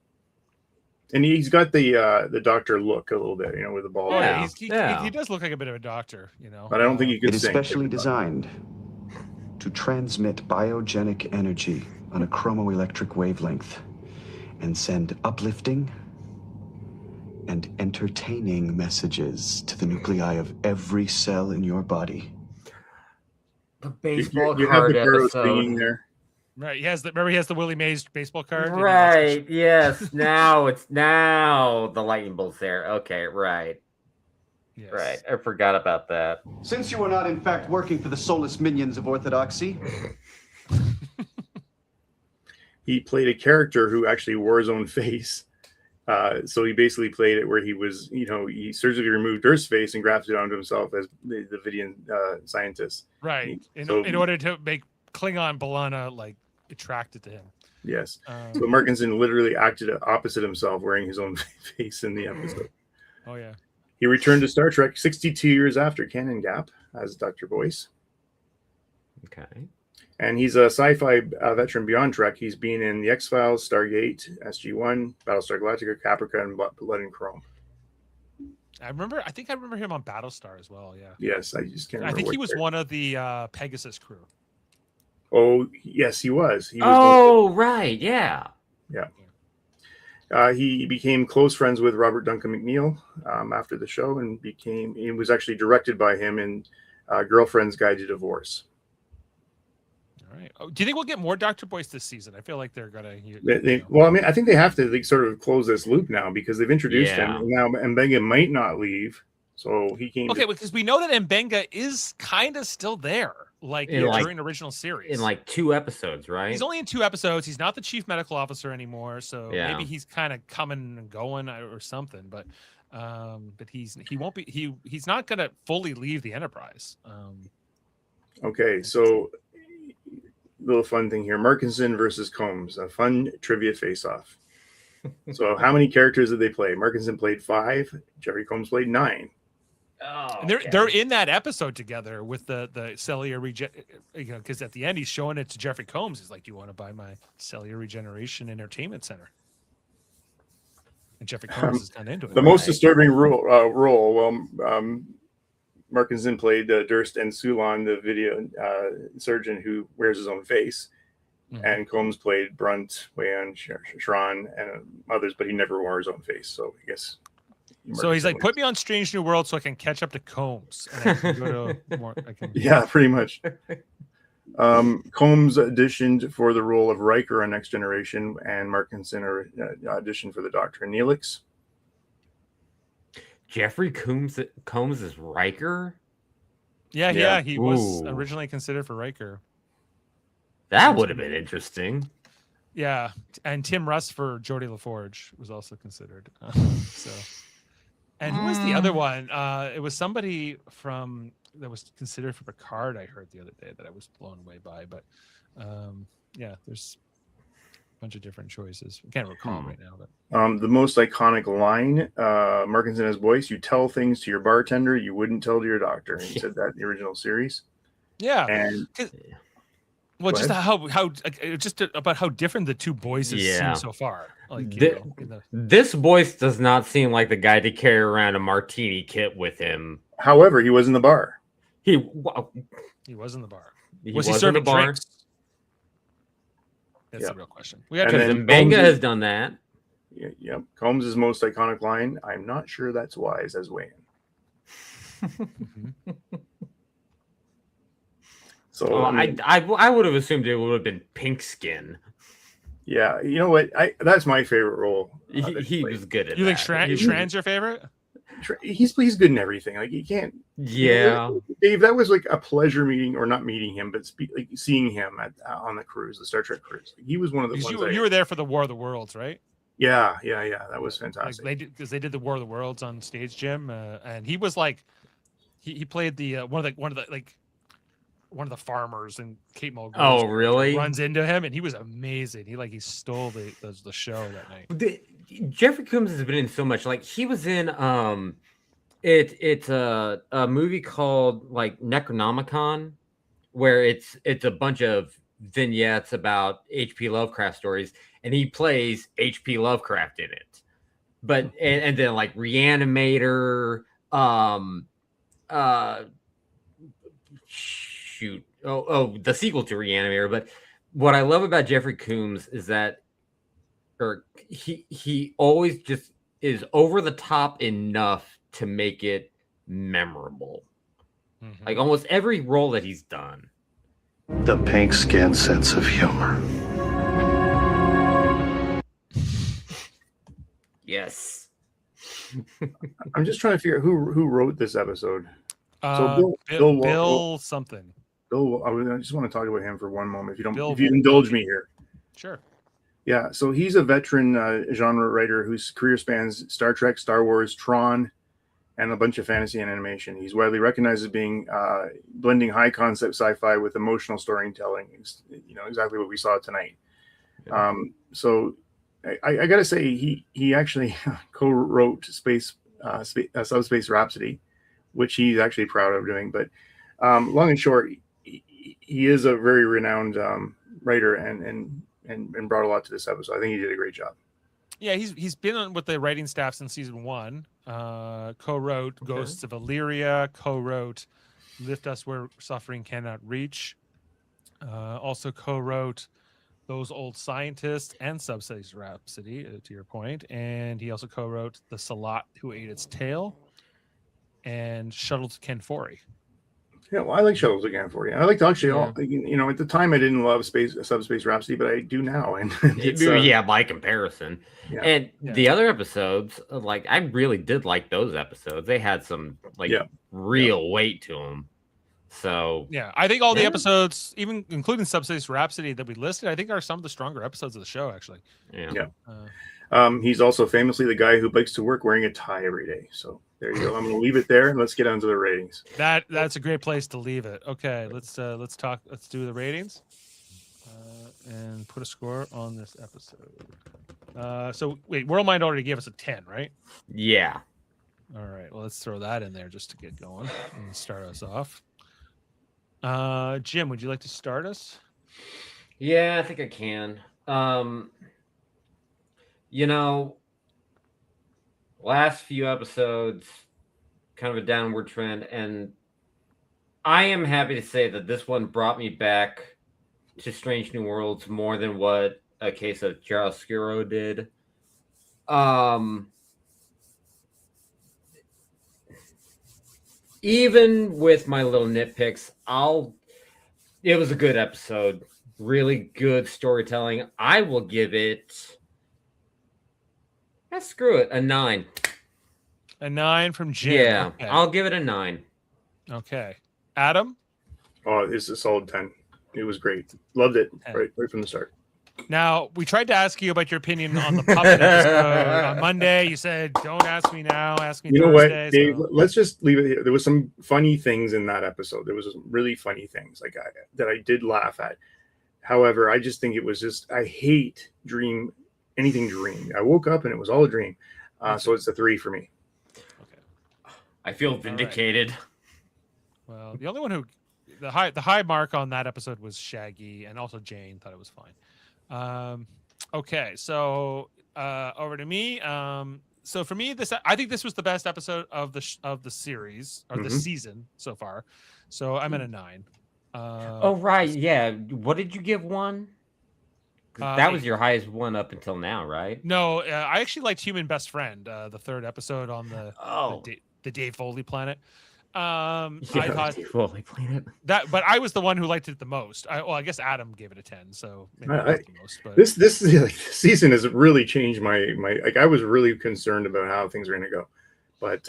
and he's got the Doctor look a little bit, with the ball. He does look like a bit of a doctor, But I don't think he could sing. It is specially designed to transmit biogenic energy on a chromoelectric wavelength and send uplifting and entertaining messages to the nuclei of every cell in your body. The baseball you card have the episode. There. Right. He has the Willie Mays baseball card. Right. Yes. Now the lightning bolt's there. Okay. Right. Yes. Right. I forgot about that. Since you are not in fact working for the soulless minions of orthodoxy. He played a character who actually wore his own face. So he basically played it where he was, he surgically removed Durst's face and grafted it onto himself as the Vidian scientist. Right. In order to make Klingon B'Elanna like attracted to him. Yes. So Markinson literally acted opposite himself, wearing his own face in the episode. Oh yeah. He returned to Star Trek 62 years after Canon Gap as Dr. Boyce. Okay. And he's a sci-fi veteran beyond Trek. He's been in The X-Files, Stargate, SG-1, Battlestar Galactica, Caprica, and Blood and Chrome. I think I remember him on Battlestar as well, yeah. Yes, I just can't remember. I think he was one of the Pegasus crew. Oh, yes, he was. Right, yeah. Yeah. He became close friends with Robert Duncan McNeil after the show, and he was actually directed by him in Girlfriend's Guide to Divorce. All right. Do you think we'll get more Dr. Boyce this season? I feel like they're gonna. Well, I mean, I think they have to sort of close this loop now because they've introduced him. And now Mbenga might not leave, so he came. Okay, because we know that Mbenga is kind of still there, during the original series. In 2 episodes, right? He's only in 2 episodes. He's not the chief medical officer anymore, so maybe he's kind of coming and going or something. But But he won't be he's not going to fully leave the Enterprise. Okay, so little fun thing here: Markinson versus Combs, a fun trivia face-off. So, how many characters did they play? Markinson played 5. Jeffrey Combs played 9. Oh, And they're in that episode together with the cellular because at the end he's showing it to Jeffrey Combs. He's like, "Do you want to buy my cellular regeneration entertainment center?" And Jeffrey Combs is kind of into it. The most disturbing role. Well, Markinson played Durst and Sulon, the video surgeon who wears his own face. Mm-hmm. And Combs played Brunt, Wayan, Shran, and others, but he never wore his own face. So I guess. So he's like, put me on Strange New World so I can catch up to Combs. And I can go to more, Yeah, pretty much. Combs auditioned for the role of Riker on Next Generation, and Markinson auditioned for the Doctor in Neelix. Jeffrey Combs is Riker? Yeah, he was originally considered for Riker. That would have been interesting. Yeah, and Tim Russ for Geordie LaForge was also considered. And who was the other one? It was somebody that was considered for Picard. I heard the other day that I was blown away by. But there's a bunch of different choices. I can't recall right now. But the most iconic line, Markinson has voice: "You tell things to your bartender you wouldn't tell to your doctor." And he said that in the original series. Yeah, and. Well, just just about how different the two voices seem so far. Like this voice does not seem like the guy to carry around a martini kit with him. However, he was in the bar. He was in the bar. Was he serving drinks? That's the real question. Mbenga has done that. Yep. Combs' most iconic line: "I'm not sure that's wise," as Wayne. So I would have assumed it would have been Pink Skin. Yeah, you know what? That's my favorite role. He was good at you that. Think Shran's your favorite? He's good in everything. Like, you can't. Yeah, Dave, that was like a pleasure meeting, or not meeting him, but seeing him on the cruise, the Star Trek cruise. He was one of the ones. You were there for the War of the Worlds, right? Yeah. That was fantastic. Because they did the War of the Worlds on stage, Jim, and he was like, he played the one of the farmers in Kate Mulgrew. Oh, really? Runs into him, and he was amazing. He stole the show that night. Jeffrey Combs has been in so much. Like, he was in it's a movie called like Necronomicon, where it's a bunch of vignettes about H.P. Lovecraft stories, and he plays H.P. Lovecraft in it. But and then like Reanimator, the sequel to Reanimator. But what I love about Jeffrey Combs is that he always just is over the top enough to make it memorable. Mm-hmm. Like almost every role that he's done. The pink skin sense of humor. Yes. I'm just trying to figure out who wrote this episode. Bill something. Bill, I just want to talk about him for one moment, if you indulge me here. Sure. Yeah, so he's a veteran genre writer whose career spans Star Trek, Star Wars, Tron, and a bunch of fantasy and animation. He's widely recognized as being blending high concept sci-fi with emotional storytelling. Exactly what we saw tonight. Yeah. So I got to say, he actually co-wrote Subspace Rhapsody, which he's actually proud of doing. But long and short, he is a very renowned writer and brought a lot to this episode. I think he did a great job. Yeah, he's been on with the writing staff since season 1. Co-wrote Ghosts of Illyria, co-wrote Lift Us Where Suffering Cannot Reach. Also co-wrote Those Old Scientists and Subspace Rhapsody, to your point. And he also co-wrote The Salat Who Ate Its Tail and Shuttle to Kenfori. Yeah, well, I like Shuttles to Kenfori. I like to actually, at the time I didn't love Subspace Rhapsody, but I do now. And by comparison. Yeah. And the other episodes, like, I really did like those episodes. They had some real weight to them. So Yeah, I think all the Yeah. episodes, even including Subspace Rhapsody that we listed, I think are some of the stronger episodes of the show. Actually, yeah. He's also famously the guy who bikes to work wearing a tie every day. So there you go. I'm going to leave it there. Let's get on to the ratings. that's a great place to leave it. Okay, let's talk. Let's do the ratings and put a score on this episode. So wait, World Mind already gave us a 10, right? Yeah. All right. Well, let's throw that in there just to get going and start us off. Jim, would you like to start us? Yeah, I think I can. Last few episodes, kind of a downward trend, and I am happy to say that this one brought me back to Strange New Worlds more than what a case of Chiaroscuro did. Even with my little nitpicks, it was a good episode. Really good storytelling. I will give it screw it, a 9. A 9 from Jim. Yeah, okay. I'll give it a 9. Okay. Adam? Oh, it's a solid 10. It was great. Loved it right from the start. Now, we tried to ask you about your opinion on the puppet episode on Monday. You said, don't ask me now, ask me Thursday. What, Dave, let's just leave it here. There was some funny things in that episode. There was some really funny things that I did laugh at. However, I just think it was I hate anything dream. I woke up and it was all a dream. So it's a 3 for me. Okay. I feel vindicated. Right. Well, the only one who the high mark on that episode was Shaggy, and also Jane thought it was fine. Okay, so over to me. So for me, I think this was the best episode of the series or the season so far. So I'm at a 9. Oh right, yeah. What did you give 1? That was your highest one up until now, right? No, I actually liked Human Best Friend, the 3rd episode on the Dave Foley planet. I thought Dave Foley planet. That, but I was the one who liked it the most. I guess Adam gave it a 10, so maybe the most. But this season has really changed my I was really concerned about how things are going to go, but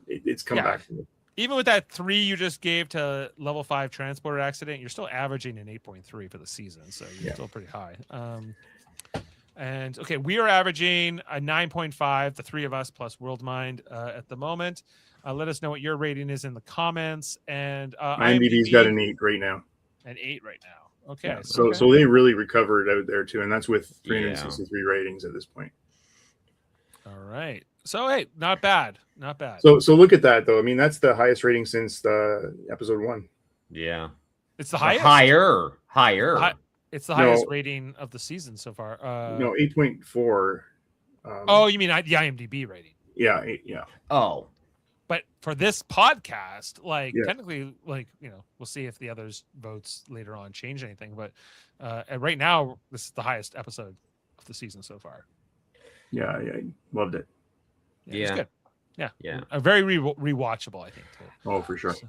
it's come back to me. Even with that 3 you just gave to level 5 transporter accident, you're still averaging an 8.3 for the season, so you're still pretty high. And okay, we are averaging a 9.5, the 3 of us plus World Mind at the moment. Let us know what your rating is in the comments. And IMDb's got an 8 right now. An 8 right now. Okay. Yeah, so they really recovered out there too, and that's with 363 ratings at this point. All right. So hey, not bad. Not bad. So look at that though. I mean, that's the highest rating since the episode 1. Yeah. It's the highest. Higher. It's the highest rating of the season so far. No, 8.4. Oh, you mean the IMDb rating? Yeah, Oh. But for this podcast, technically, we'll see if the others' votes later on change anything. But right now, this is the highest episode of the season so far. Yeah, I loved it. Yeah. It's good. Yeah. A very rewatchable, I think. Too. Oh, for sure. So,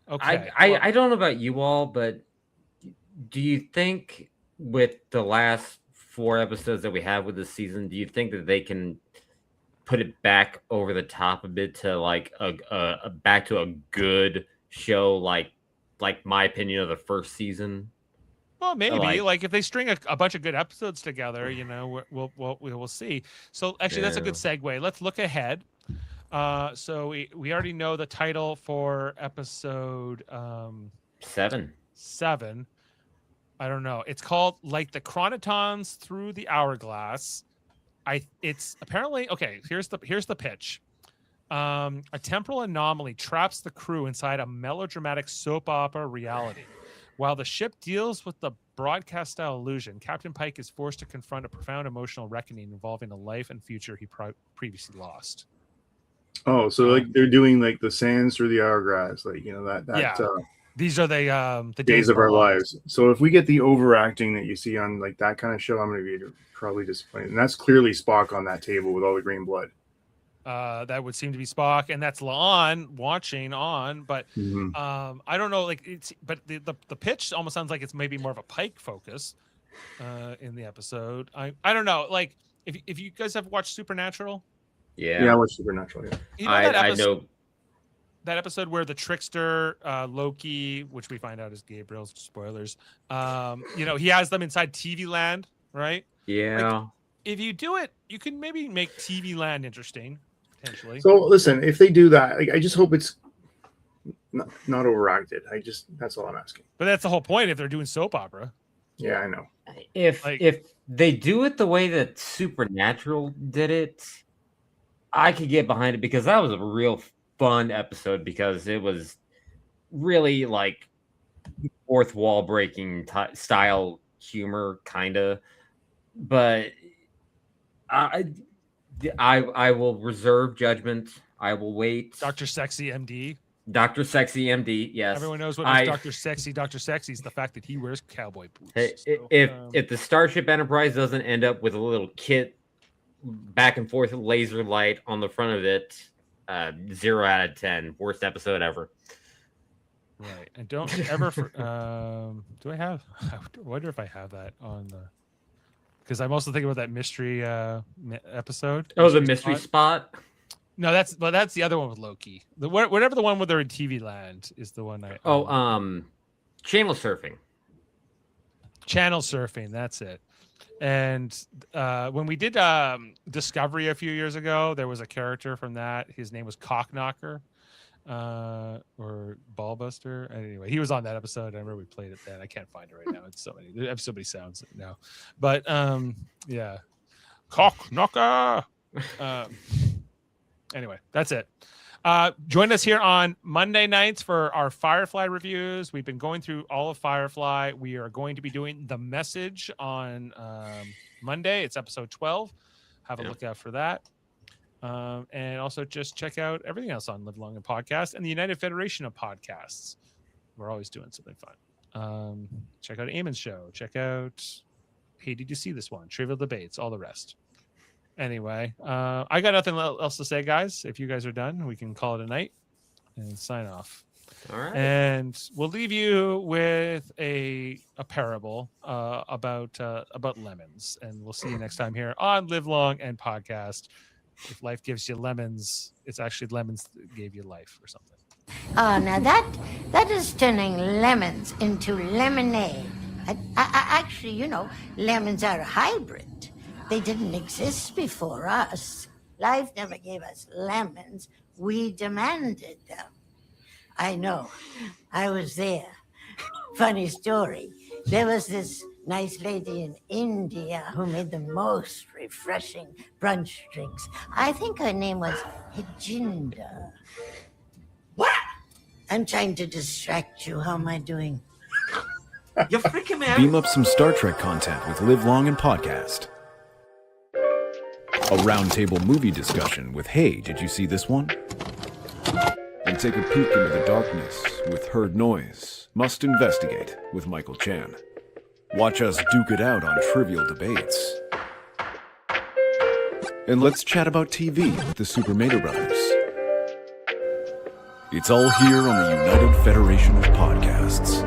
okay. I don't know about you all, but do you think with the last 4 episodes that we have with this season, do you think that they can put it back over the top a bit to back to a good show like my opinion of the first season? Well, maybe if they string a bunch of good episodes together, we'll see. So actually, that's a good segue. Let's look ahead. So we already know the title for episode 7. I don't know. It's called Like the Chronotons Through the Hourglass. It's apparently okay. Here's the pitch. A temporal anomaly traps the crew inside a melodramatic soap opera reality. While the ship deals with the broadcast-style illusion, Captain Pike is forced to confront a profound emotional reckoning involving a life and future he previously lost. Oh, so they're doing the sands through the hourglass, these are the days of our lives. So if we get the overacting that you see on that kind of show, I'm going to be probably disappointed. And that's clearly Spock on that table with all the green blood. That would seem to be Spock, and that's La'an watching on. But I don't know. But the pitch almost sounds like it's maybe more of a Pike focus in the episode. I don't know. If you guys have watched Supernatural, I watched Supernatural. Yeah, I know. that episode where the trickster Loki, which we find out is Gabriel's, spoilers, he has them inside TV land, right? Yeah. Like, if you do it, you can maybe make TV land interesting, potentially. So listen, if they do that, I just hope it's not overacted. That's all I'm asking. But that's the whole point if they're doing soap opera. Yeah, I know. If they do it the way that Supernatural did it, I could get behind it, because that was a real fun episode, because it was really like fourth wall breaking style humor, kind of. But I will reserve judgment. I will wait. Dr. Sexy MD. Dr. Sexy MD, yes. Everyone knows what makes Dr. Sexy. Dr. Sexy is the fact that he wears cowboy boots. Hey, if the Starship Enterprise doesn't end up with a little kit back and forth laser light on the front of it, 0 out of 10, worst episode ever. Right, and don't ever. Do I have? I wonder if I have that on the. Because I'm also thinking about that mystery episode. Oh, the mystery spot. No, that's the other one with Loki. Whatever the one where they're in TV land is the one I. Channel surfing. Channel surfing. That's it. And when we did Discovery a few years ago, there was a character from that. His name was Cockknocker, or Ballbuster. Anyway, he was on that episode. I remember we played it then. I can't find it right now. It's so many. I have so many sounds now. But yeah, Cockknocker. Anyway, that's it. Join us here on Monday nights for our Firefly reviews. We've been going through all of Firefly. We are going to be doing The Message on Monday. It's episode 12. Have a look out for that. And also just check out everything else on Live Long and Podcast and the United Federation of Podcasts. We're always doing something fun. Check out Eamon's show. Check out Hey, Did You See This One? Trivial Debates, all the rest. Anyway, I got nothing else to say, guys. If you guys are done, we can call it a night and sign off. All right. And we'll leave you with a parable about lemons. And we'll see you next time here on Live Long and Podcast. If life gives you lemons, it's actually lemons that gave you life or something. Now that is turning lemons into lemonade. Actually, lemons are a hybrid. They didn't exist before us. Life never gave us lemons. We demanded them. I know. I was there. Funny story. There was this nice lady in India who made the most refreshing brunch drinks. I think her name was Hijinda. What? I'm trying to distract you. How am I doing? You're freaking man. Beam up some Star Trek content with Live Long and Podcast. A roundtable movie discussion with Hey, Did You See This One? And take a peek into the darkness with Heard Noise, Must Investigate with Michael Chan. Watch us duke it out on Trivial Debates. And let's chat about TV with the Super Mater Brothers. It's all here on the United Federation of Podcasts.